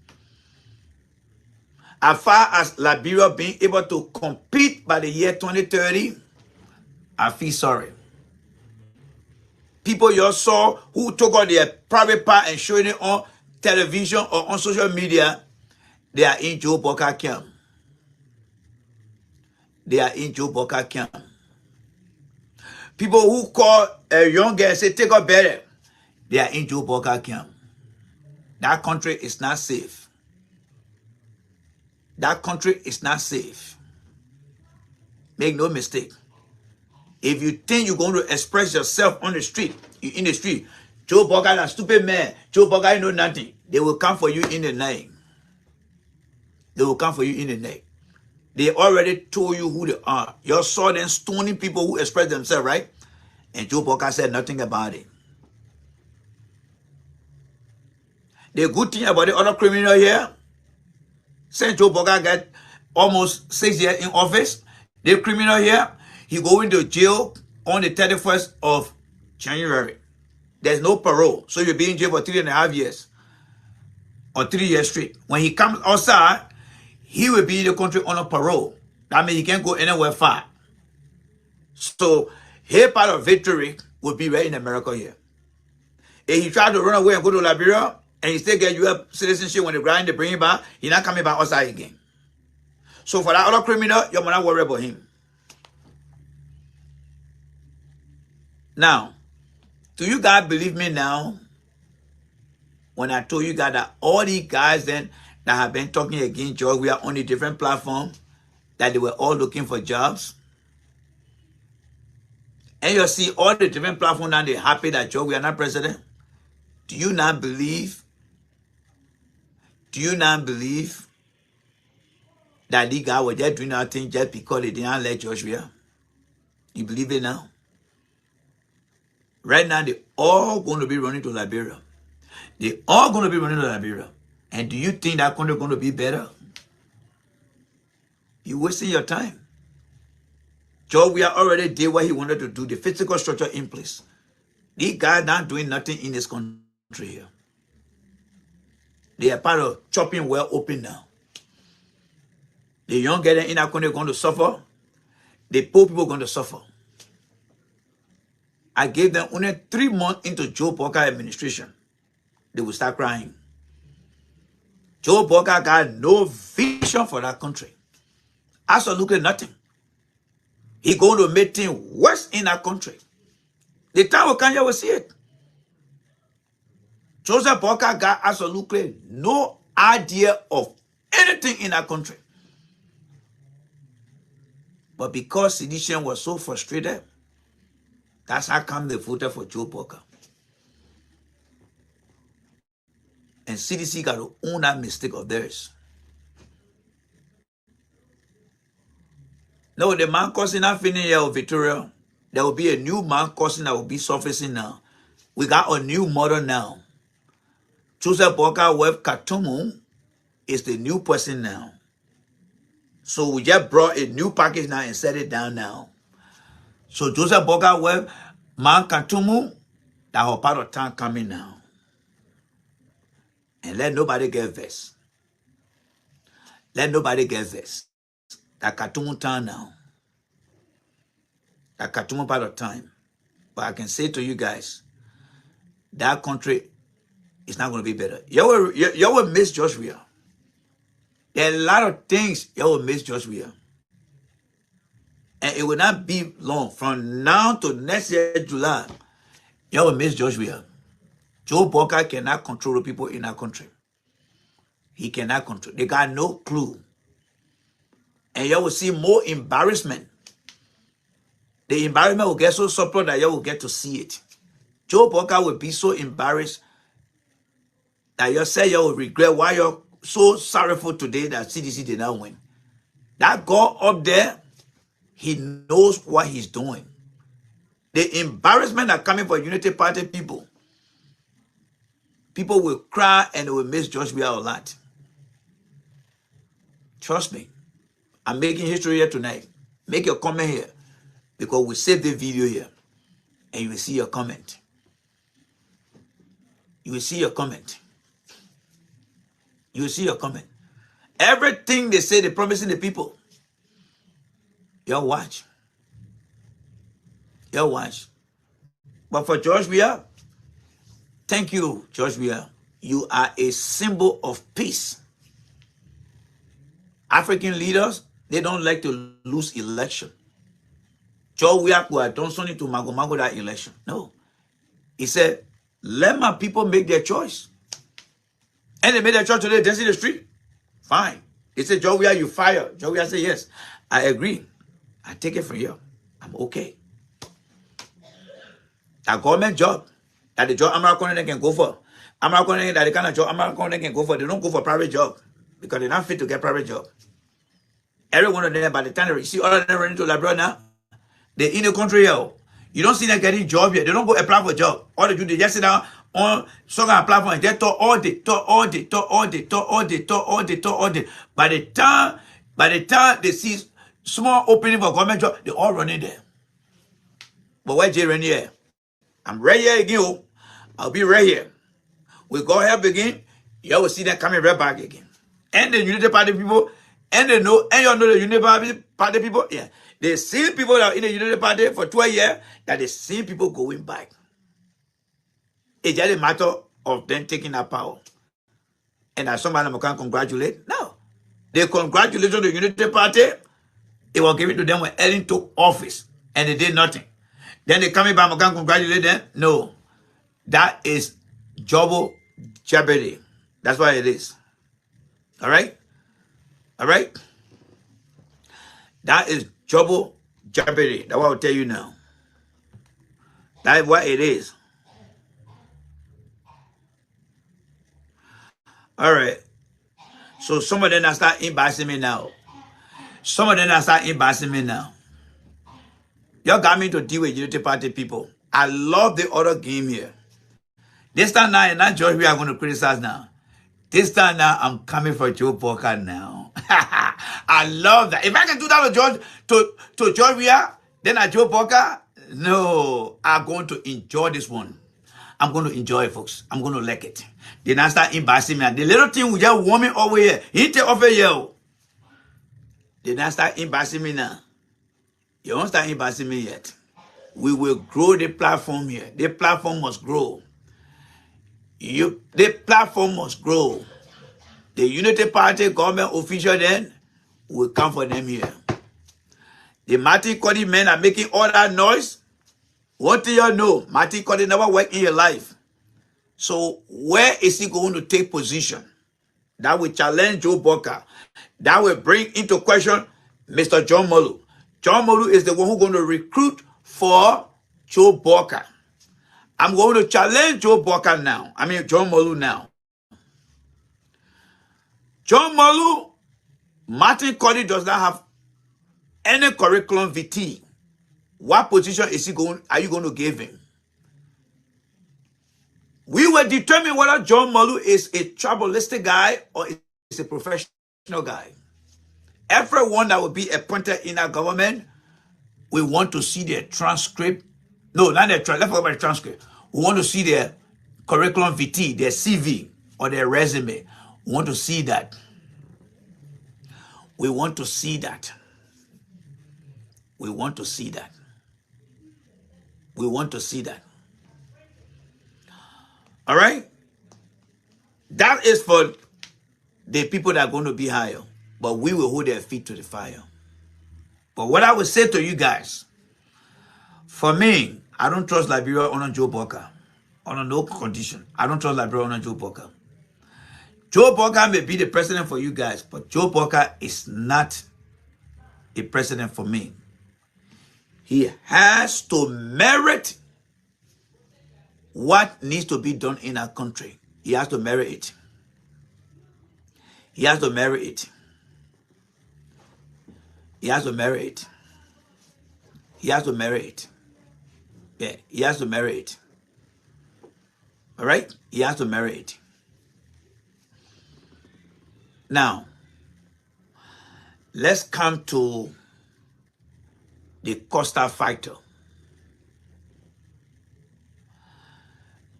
As far as Liberia being able to compete by the year 2030, I feel sorry. People you saw who took out their private part and showing it on television or on social media, they are in Joe Boga camp. They are in Joe Boga camp. People who call a young girl and say, take her better, they are in Joe Boga camp. That country is not safe. That country is not safe. Make no mistake. If you think you're going to express yourself on the street, in the street, Joe Boga is a stupid man, Joe Boga know nothing, they will come for you in the night. They will come for you in the night. They already told you who they are. You saw them stoning people who express themselves, right? And Joe Boga said nothing about it. The good thing about the other criminal here, since Joe Boga got almost 6 years in office, the criminal here, he go into jail on the 31st of January. There's no parole. So you'll be in jail for 3.5 years. Or 3 years straight. When he comes outside, he will be in the country on a parole. That means he can't go anywhere far. So his part of victory will be right in America here. If he try to run away and go to Liberia, and he still get U.S. citizenship when they grind, they bring him back, he's not coming back outside again. So for that other criminal, you're not worried about him. Now, do you guys believe me now? When I told you guys that all these guys then that have been talking against George, we are on a different platform, that they were all looking for jobs. And you see all the different platforms now, they're happy that George, we are not president. Do you not believe? Do you not believe that these guys were just doing nothing just because they didn't let Joshua? You believe it now? Right now, they're all going to be running to Liberia. They're all going to be running to Liberia. And do you think that country is going to be better? You're wasting your time. George, we already did what he wanted to do, the physical structure in place. These guys not doing nothing in this country here. They are part of chopping well open now. The young girls in that country are going to suffer. The poor people are going to suffer. I gave them only 3 months into Joe Boga administration. They will start crying. Joe Boga got no vision for that country. Absolutely nothing. He going to make things worse in that country. The time will come, you will see it. Joseph Boga got absolutely no idea of anything in that country. But because Seditian was so frustrated, that's how come they voted for Joe Boga. And CDC got to own that mistake of theirs. No, the man causing that feeling here of Victoria, there will be a new man causing that will be surfacing now. We got a new model now. Joseph Boga with Katumu is the new person now. So we just brought a new package now and set it down now. So Joseph Boga with Man Katumu, that whole part of town coming now. And let nobody get vexed. Let nobody get vexed. That Katumu town now. a cartoon part of time. But I can say to you guys, that country is not going to be better. You will miss Joshua. There are a lot of things you will miss Joshua. And it will not be long. From now to next year, July, you will miss Joshua. Joe Boca cannot control the people in our country. He cannot control. They got no clue. And you will see more embarrassment. The embarrassment will get so surplus that you will get to see it. Joe Boca will be so embarrassed that you say you will regret why you're so sorrowful today that CDC did not win. That God up there, he knows what he's doing. The embarrassment that coming for Unity Party people will cry and they will miss Joshua a lot. Trust me. I'm making history here tonight. Make your comment here because we save the video here and you will see your comment. You will see your comment. You will see your comment. Everything they say, they're promising the people. You'll watch. You'll watch. But for George Weah, thank you, George Weah. You are a symbol of peace. African leaders, they don't like to lose election. George Weah could done something to Mago that election. No. He said, let my people make their choice. And they made their choice today, dancing in the street. Fine. He said, George Weah, you fire. George Weah said, yes, I agree. I take it from you. I'm okay. A government job, that the job American can go for. American that the kind of job American can go for. They don't go for private job because they're not fit to get private job. Every one of them, by the time they see all of them running to Liberian now, they're in the country here. You don't see them getting job here. They don't go apply for job. All they do, they just sit down on some apply for it. They talk all day. By the time they see small opening for government job, they all running there. But where Jay running here? I'm right here again. I'll be right here. We go help again. You will see them coming right back again. And the Unity Party people, and they know, and you know the Unity Party people, yeah. They see people that are in the Unity Party for 12 years, that they see people going back. It's just a matter of them taking that power. And that somebody can congratulate. No. They congratulate the Unity Party. It was given to them when Ellen took office. And they did nothing. Then they coming back and congratulate them. No. That is Jobo Jeopardy. That's what it is. All right? All right? That is Jobo Jeopardy. That's what I'll tell you now. That is what it is. All right. So some of them are start embarrassing me now. Some of them are start embarrassing me now. Y'all got me to deal with Unity Party people. I love the other game here. This time now, and not George, we are going to criticize now. This time now, I'm coming for Joe Boca now. I love that. If I can do that to George Weah, then at Joe Boca, no, I'm going to enjoy this one. I'm going to enjoy it, folks. I'm going to like it. Then I start embarrassing me. The little thing we just warming over here. He take off a year. Then I start embarrassing me now. You won't start embarrassing me yet. We will grow the platform here. The platform must grow. The platform must grow. The Unity Party government official then will come for them here. The Martin Cody men are making all that noise. What do you know? Martin Cody never worked in your life. So where is he going to take position? That will challenge Joe Boca. That will bring into question Mr. John Molu. John Molu is the one who's going to recruit for Joe Boca. I'm going to challenge Joe Boca now. I mean, John Molu now. John Molu, Martin Cody does not have any curriculum vitae. What position are you going to give him? We will determine whether John Molu is a tribalistic guy or is a professional guy. Everyone that will be appointed in our government, we want to see their transcript. No, not their transcript. Let's talk about the transcript. We want to see their curriculum vitae, their CV, or their resume. We want to see that. We want to see that. We want to see that. We want to see that. All right? That is for the people that are going to be higher. But we will hold their feet to the fire. But what I would say to you guys, for me, I don't trust Liberia under Joe Boka. Under no condition. I don't trust Liberia under Joe Boka. Joe Boka may be the president for you guys, but Joe Boka is not a president for me. He has to merit what needs to be done in our country. He has to merit it. He has to merit it. He has to merit it. He has to merit it. Yeah, he has to merit it. All right? He has to merit it. Now, let's come to the Costa fighter.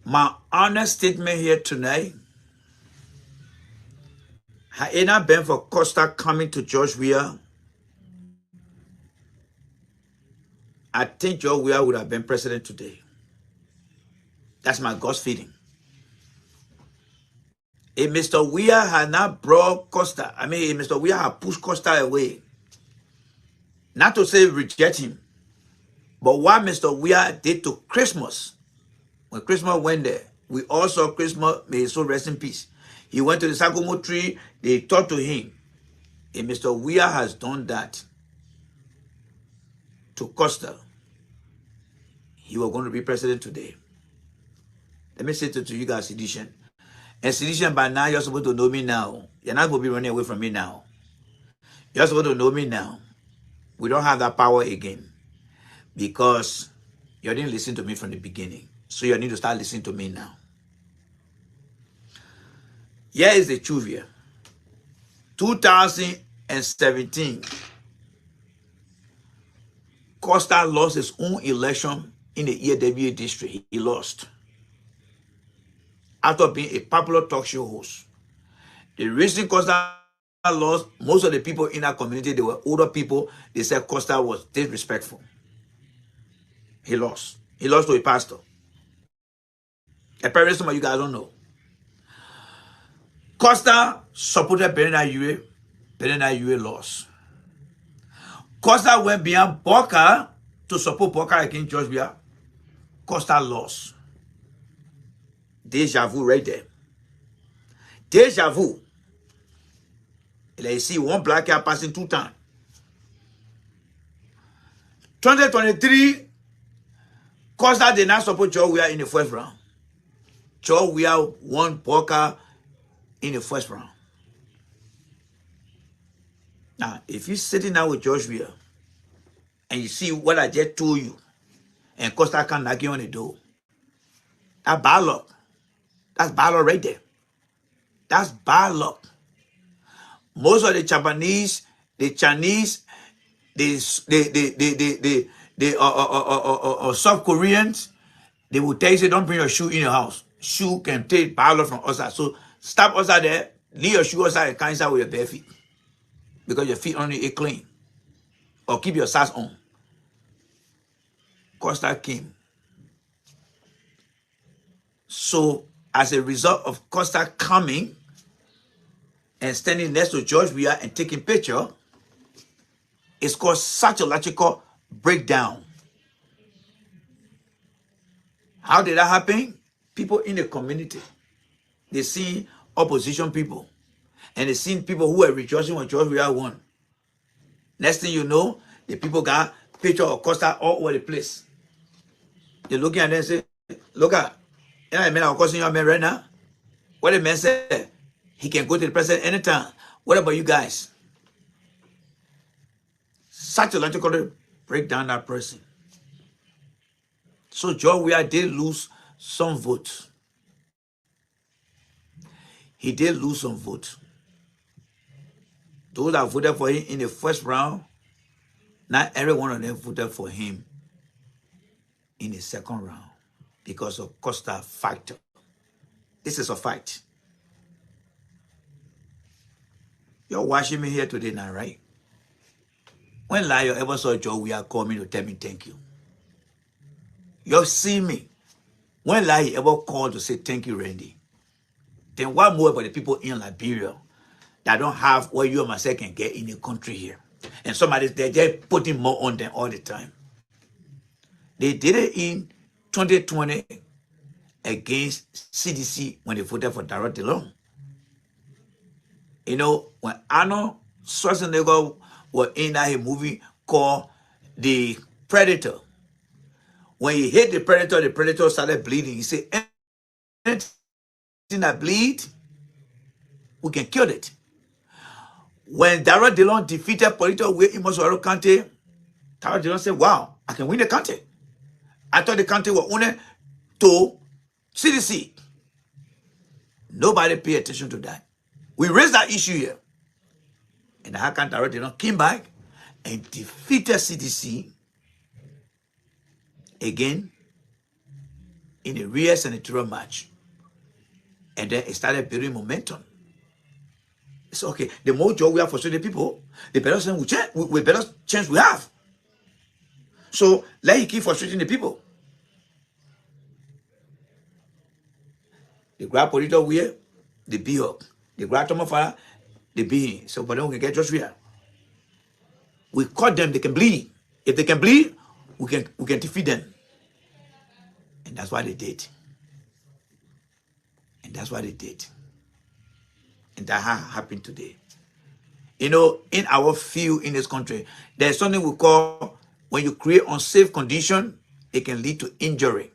My honest statement here tonight, had it not been for Costa coming to George Weah, I think George Weah would have been president today. That's my God's feeling. If Mr. Weah had not brought Costa, if Mr. Weah had pushed Costa away, not to say reject him, but what Mr. Weah did to Christmas, when Christmas went there, we all saw Christmas, may his soul rest in peace. He went to the Sagomo tree, they talked to him. If Mr. Weah has done that to Costa, he was going to be president today. Let me say to you guys, Sedition. And Sedition, by now, you're supposed to know me now. You're not going to be running away from me now. You're supposed to know me now. We don't have that power again because you didn't listen to me from the beginning. So you need to start listening to me now. Here is the truth here. 2017, Costa lost his own election in the EAWA district. He lost. After being a popular talk show host. The reason Costa lost, most of the people in that community, they were older people. They said Costa was disrespectful. He lost. He lost to a pastor. Apparently, some of you guys don't know. Costa supported Bernard Yue. Bernard Yue lost. Costa went beyond Boka to support Boka against George Weah. Costa lost. Deja vu right there. Deja vu. Like you see one black guy passing 2 times. 2023, Costa did not support George Weah in the first round. George Weah won Boka in the first round. Now, if you're sitting down with George Weah and you see what I just told you, and Costa can knock you on the door, that's bad luck. That's bad luck right there. That's bad luck. Most of the Japanese, the Chinese, the South Koreans, they will tell you, say, don't bring your shoe in your house. Shoe can take bad luck from outside. So stop outside there, leave your shoe outside and come inside with your bare feet. Because your feet only are clean. Or keep your socks on. Costa came. So as a result of Costa coming and standing next to George Weah and taking picture, it's caused such a logical breakdown. How did that happen? People in the community, they see opposition people, and they see people who are rejoicing when George Weah won. Next thing you know, the people got picture of Costa all over the place. They looking at them and say, look at, you know, man, I'm causing your man right now. What the man said, he can go to the president anytime. What about you guys? Such a logical break down that person. So George Weah did lose some votes. He did lose some votes. Those that voted for him in the first round, not every one of them voted for him in the second round because of Costa factor. This is a fact. You're watching me here today now, right? When last you ever saw George Weah call me to tell me thank you? You see me. When Lai ever called to say thank you, Randy, then what more about the people in Liberia that don't have what you and myself can get in the country here? And somebody, they're just putting more on them all the time. They did it in 2020 against CDC when they voted for Darrell DeLong. You know, when Arnold Schwarzenegger was in that movie called The Predator, when he hit the Predator started bleeding. He said, anything that bleed, we can kill it. When Darrell DeLong defeated Polito Way in Moswaro County, Darrell DeLong said, wow, I can win the county. I thought the county was only to CDC. Nobody pay attention to that. We raised that issue here. And how can Darrell DeLong came back and defeated CDC again in a real senatorial match. And then it started building momentum. It's okay. The more job we have for the people, the better chance we change. The better chance we have. So let you keep frustrating the people. The grab Polito wear, they be up. The grab Tomofara, they be. So but then we can get just real. We cut them, they can bleed. If they can bleed, we can defeat them. And that's what they did. And that's what they did. And that happened today. You know, in our field in this country, there's something we call, when you create unsafe condition, it can lead to injury.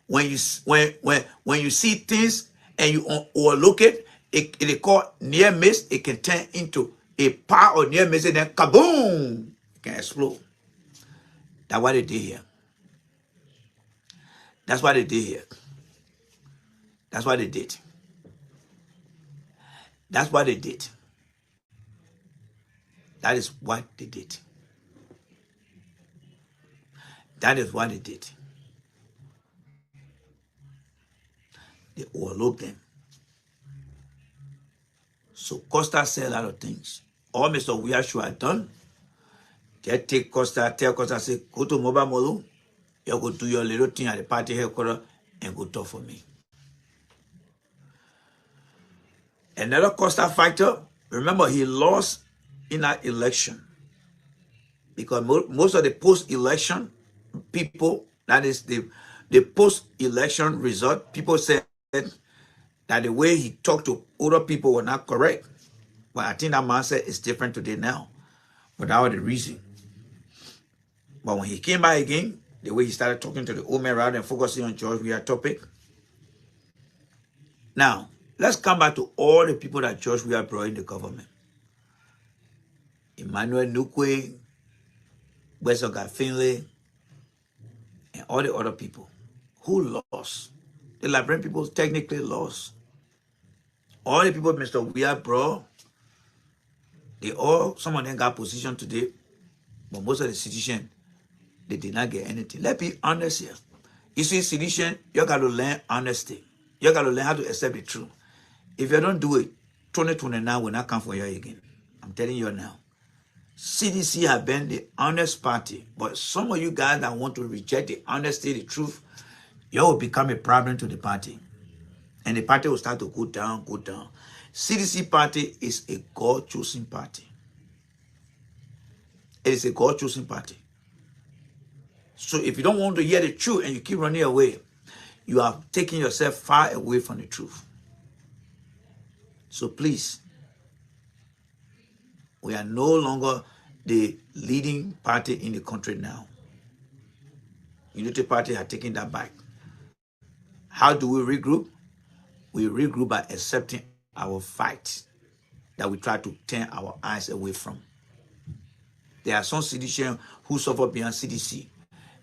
When you see things and you overlook it, it is called near miss. It can turn into a part of near miss and then kaboom, it can explode. That's what they did here. That's what they did here. That's what they did. That's what they did. That is what they did. That is what they did. They overlooked them. So Costa said a lot of things. All Mr. Weashu had done, they take Costa, tell Costa, say, go to Mobile Molu, you go do your little thing at the party headquarters and go talk for me. Another Costa factor, remember he lost in that election because most of the post-election people, that is the post-election result, people said that the way he talked to other people were not correct. But I think that mindset is different today now. But that was the reason. But when he came back again, the way he started talking to the old man rather than focusing on George Weah topic. Now, let's come back to all the people that George Weah brought in the government. Emmanuel Nukwe, Wesoga Finlay, and all the other people who lost. The Liberian people technically lost. All the people Mr. Weah brought, some of them got position today, but most of the citizens, they did not get anything. Let's be honest here. You see, citizens, you got to learn honesty. You got to learn how to accept the truth. If you don't do it, 2029 will not come for you again. I'm telling you now. CDC have been the honest party, but some of you guys that want to reject the honesty, the truth, you will become a problem to the party. And the party will start to go down, go down. CDC party is a God-chosen party. It is a God-chosen party. So if you don't want to hear the truth and you keep running away, you are taking yourself far away from the truth. So please, we are no longer the leading party in the country now. Unity Party has taken that back. How do we regroup? We regroup by accepting our fight that we try to turn our eyes away from. There are some citizens who suffer beyond CDC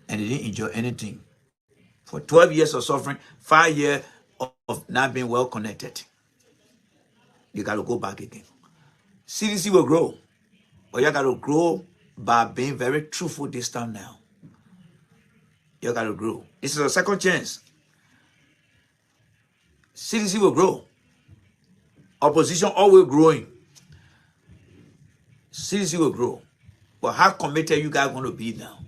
and they didn't enjoy anything. For 12 years of suffering, 5 years of not being well connected. You got to go back again. CDC will grow, but you got to grow by being very truthful this time now. You got to grow. This is a second chance. CDC will grow. Opposition always growing. CDC will grow. But how committed you guys going to be now?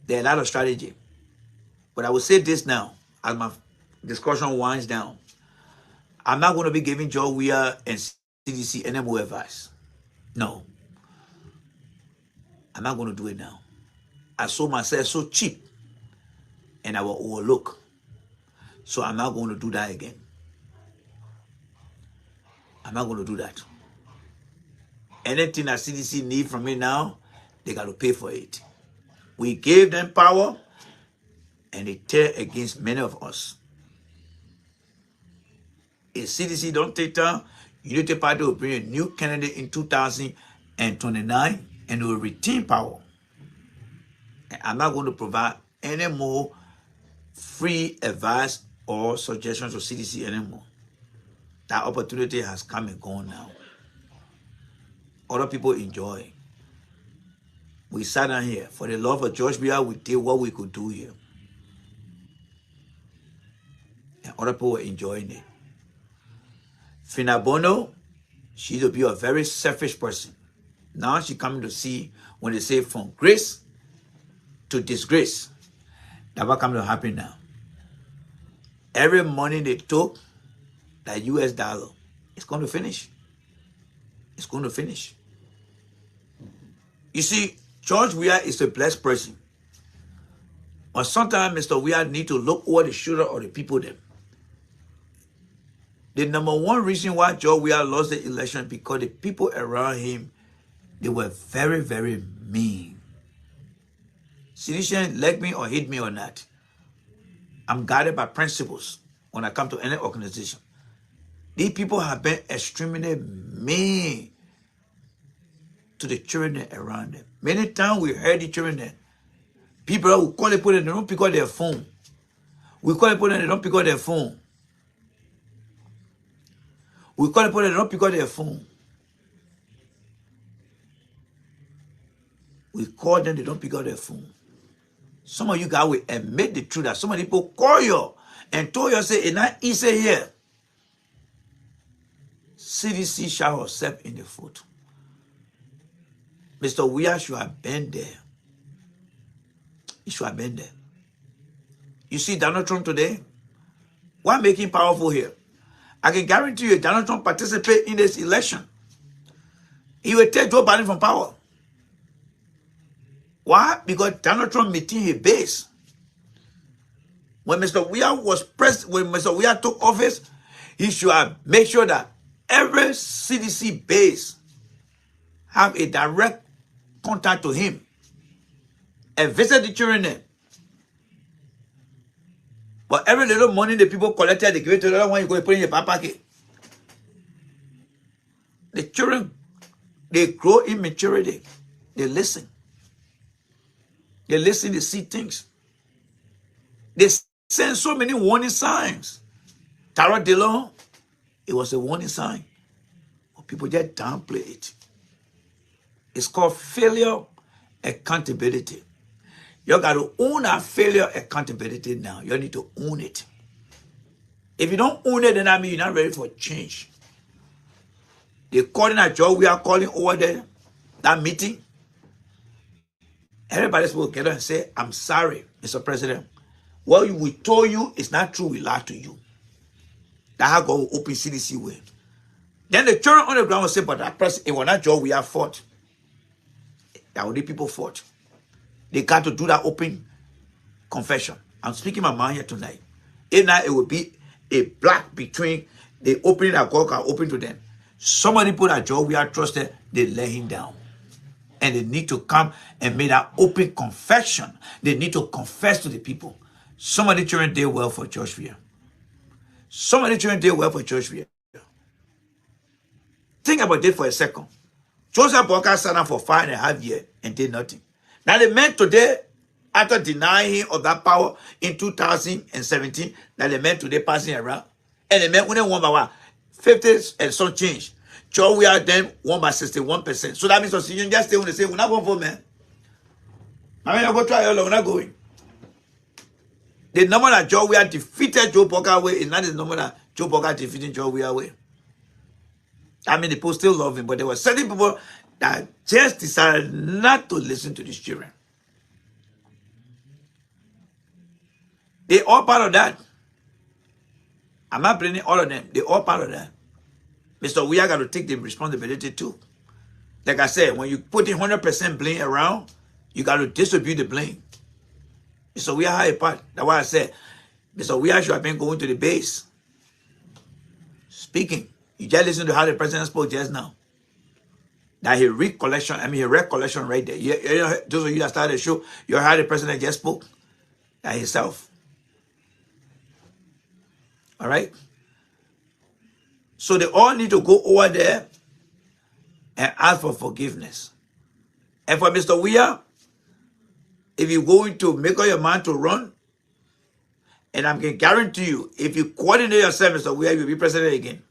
There are a lot of strategy. But I will say this now, as my discussion winds down. I'm not going to be giving Joe Weir and CDC any more advice. No, I'm not going to do it now. I sold myself so cheap and I will overlook. So I'm not going to do that again. I'm not going to do that. Anything that CDC need from me now, they got to pay for it. We gave them power and they tear against many of us. If CDC don't take time, Unity Party will bring a new candidate in 2029 and will retain power. And I'm not going to provide any more free advice or suggestions to CDC anymore. That opportunity has come and gone now. Other people enjoy. We sat down here. For the love of George Weah, we did what we could do here. And other people were enjoying it. Finabono, she used to be a very selfish person. Now she coming to see when they say from grace to disgrace. That's what coming to happen now. Every money they took, that US dollar, it's going to finish. It's going to finish. You see, George Weah is a blessed person. But sometimes Mr. Weah need to look over the shoulder of the people there. The number one reason why George Weah lost the election because the people around him, they were very, very mean. Citizens like me or hate me or not, I'm guided by principles when I come to any organization. These people have been extremely mean to the children around them. Many times we heard the children, people who call people and they don't pick up their phone. We call people and they don't pick up their phone. We call people and they don't pick up their phone. We call them, they don't pick up their phone. Some of you guys will admit the truth that some of the people call you and told you, say, it's not easy here. CDC shot herself in the foot. Mr. Weah should have been there. He should have been there. You see Donald Trump today? Why make him powerful here? I can guarantee you, Donald Trump participate in this election, he will take Joe Biden from power. Why? Because Donald Trump maintained his base. When Mr. Weah was when Mr. Weah took office, he should have made sure that every CDC base have a direct contact to him and visit the children there. But every little money the people collected, they give it to the other one, you go and put in your back pocket. The children, they grow in maturity. They listen. They listen, they see things. They send so many warning signs. Tara Dillon, it was a warning sign. But people just downplay it. It's called failure accountability. You got to own that failure accountability now. You need to own it. If you don't own it, then that means you're not ready for change. They're calling a job. We are calling over there, that meeting. Everybody's supposed to get up and say, I'm sorry, Mr. President. What we told you is not true. We lied to you. That's how God will open CDC way. Then the children on the ground will say, but that person, it was not job we have fought. That was the people fought. They got to do that open confession. I'm speaking my mind here tonight. If not, it will be a black between the opening that God can open to them. Somebody put that job we are trusted, they let him down. And they need to come and make that open confession. They need to confess to the people. Some of the children did well for George Weah. Some of the children did well for George Weah. Think about it for a second. Joseph Boyka sat down for 5.5 years and did nothing. Now the man today, after denying him of that power in 2017, now the man today passing around, and the man only won by what? 50 and some change. George Weah then won by 61%. So that means you just stay on the same. We're not going for man. I mean, I go try all we're not going. The number that George Weah defeated Joe Boyka way is not the number that Joe Boyka defeated George Weah way. I mean, the people still love him, but there were certain people that just decided not to listen to these children. They all part of that. I'm not blaming all of them. They all part of that. Mr. We are going to take the responsibility too. Like I said, when you put in 100% blame around, you got to distribute the blame. Mr. We are a part. That's why I said, Mr. We should have been going to the base. Speaking. You just listen to how the president spoke just now. That he recollection right there. You know, those of you that started the show, you heard how the president just spoke. That himself. All right? So they all need to go over there and ask for forgiveness. And for Mr. Weir, if you're going to make up your mind to run, and I can guarantee you, if you coordinate yourself, Mr. Weir, you'll be president again.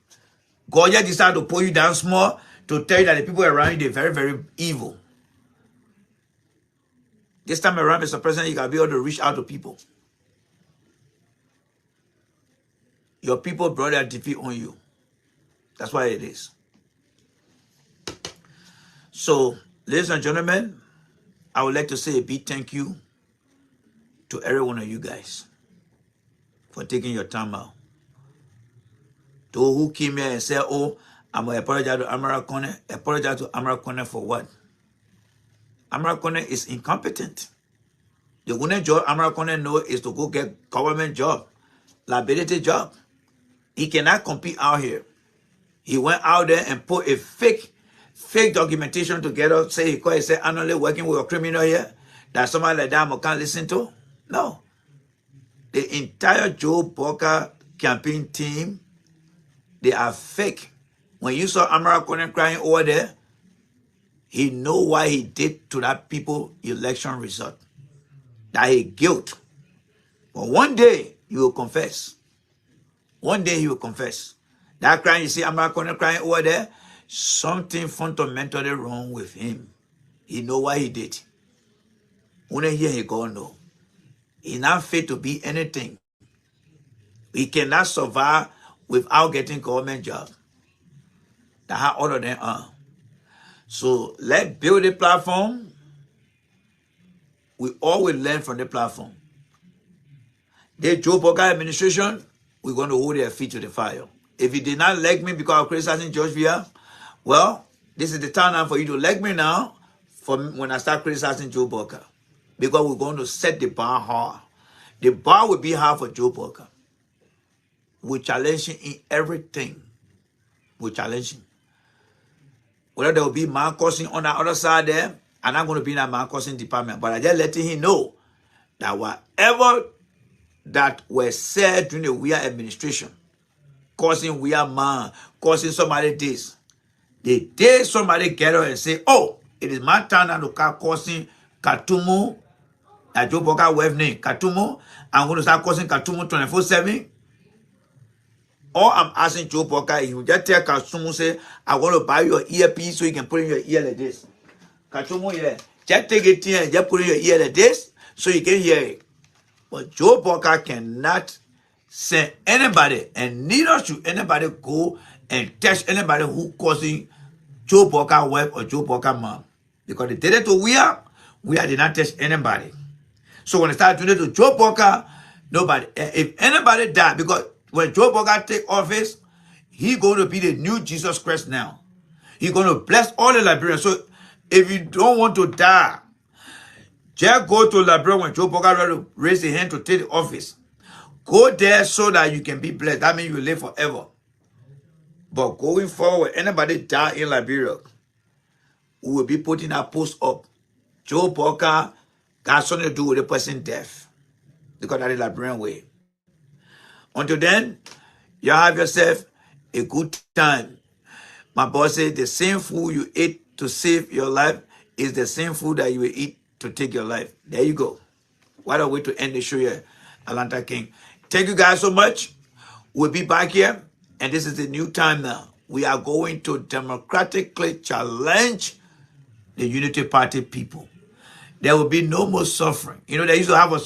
God just decided to pull you down small to tell you that the people around you, they're very, very evil. This time around, Mr. President, you got to be able to reach out to people. Your people brought their defeat on you. That's why it is. So, ladies and gentlemen, I would like to say a big thank you to every one of you guys for taking your time out. Those who came here and said, oh, I'm going to apologize to Amara Kone. Apologize to Amara Kone for what? Amara Kone is incompetent. The only job Amara Kone knows is to go get government job, liability job. He cannot compete out here. He went out there and put a fake documentation together, say he said, I'm only working with a criminal here, that somebody like that I can't listen to. No. The entire Joe Boca campaign team, they are fake. When you saw Amara Kone crying over there, he know what he did to that people election result. That he guilt. But one day, he will confess. One day, he will confess. That crying, you see Amara Kone crying over there, something fundamentally wrong with him. He know what he did. Only here he go know. He not fit to be anything. He cannot survive without getting government job. That's how all of them are. So let's build a platform. We all will learn from the platform. The Joe Boca administration, we're going to hold their feet to the fire. If you did not like me because of criticizing George Weah, well, this is the time now for you to like me now for when I start criticizing Joe Boca. Because we're going to set the bar hard. The bar will be hard for Joe Boca. We challenge him in everything. We challenge him. Whether there will be man causing on the other side there, I'm not going to be in that man causing department. But I just letting him know that whatever that was said during the Weah administration, causing Weah man, causing somebody this, the day somebody get up and say, oh, it is my turn now to start causing Katumu, that Joe Boca wife name, Katumu, I'm going to start causing Katumu 24/7. Or I'm asking Joe Boca, you just tell Katumu, say, I want to buy your earpiece so you can put in your ear like this. Katumu, yeah, just take it here and just put in your ear like this so you can hear it. But Joe Boca cannot send anybody, and neither should anybody go and test anybody who causing Joe Boca wife or Joe Boca mom. Because they did it to Weah did not test anybody. So when they start doing it to Joe Boca, nobody, if anybody die, because when Joe Boca take office, he going to be the new Jesus Christ now. He's going to bless all the Liberians. So if you don't want to die, just go to Liberia when Joe Boca ready to raise his hand to take the office. Go there so that you can be blessed. That means you will live forever. But going forward, anybody die in Liberia, we will be putting that post up. Joe Boca got something to do with the person death. Because that is the Liberian way. Until then, you have yourself a good time. My boss said the same food you ate to save your life is the same food that you will eat to take your life. There you go. What a way to end the show here, Atlanta King. Thank you guys so much. We'll be back here. And this is the new time now. We are going to democratically challenge the Unity Party people. There will be no more suffering. You know, they used to have a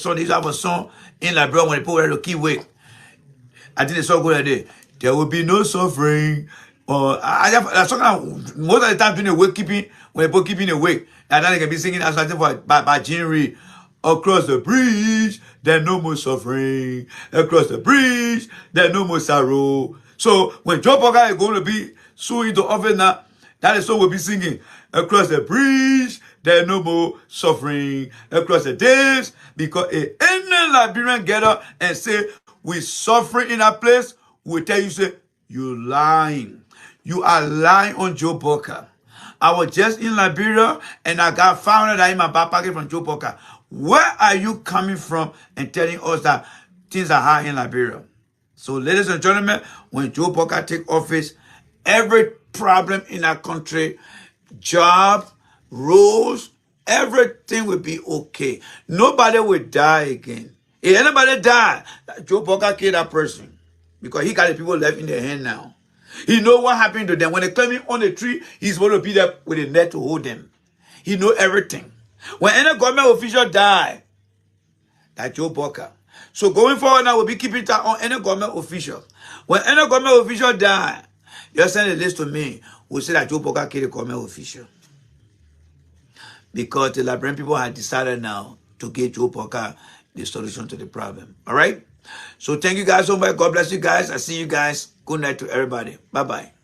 song in Liberia when people were to keep wait. I think it's so good idea. There will be no suffering. Or most of the time during the wake keeping, when people keeping awake, and then they can be singing as something by Jean Reed. Across the bridge, there's no more suffering. Across the bridge, there's no more sorrow. So when Joe Parker is going to be soon into office now, that is song we'll be singing. Across the bridge, there's no more suffering. Across the days, because any Liberian get up and say, we suffering in that place, we tell you, say, you lying. You are lying on Joe Parker. I was just in Liberia and I got found out in my back pocket from Joe Parker. Where are you coming from and telling us that things are hard in Liberia? So, ladies and gentlemen, when Joe Parker take office, every problem in our country, job, roads, everything will be okay. Nobody will die again. If anybody die, Joe Parker killed that person because he got the people left in their hand now. He know what happened to them. When they climb him on the tree, he's going to be there with a net to hold them. He know everything. When any government official die, that's Joe Parker. So going forward now, we'll be keeping tab on any government official. When any government official die, you send a list to me. We'll say that Joe Parker killed a government official. Because the Liberian people have decided now to give Joe Parker the solution to the problem. All right? So thank you guys so much. God bless you guys. I see you guys. Good night to everybody. Bye-bye.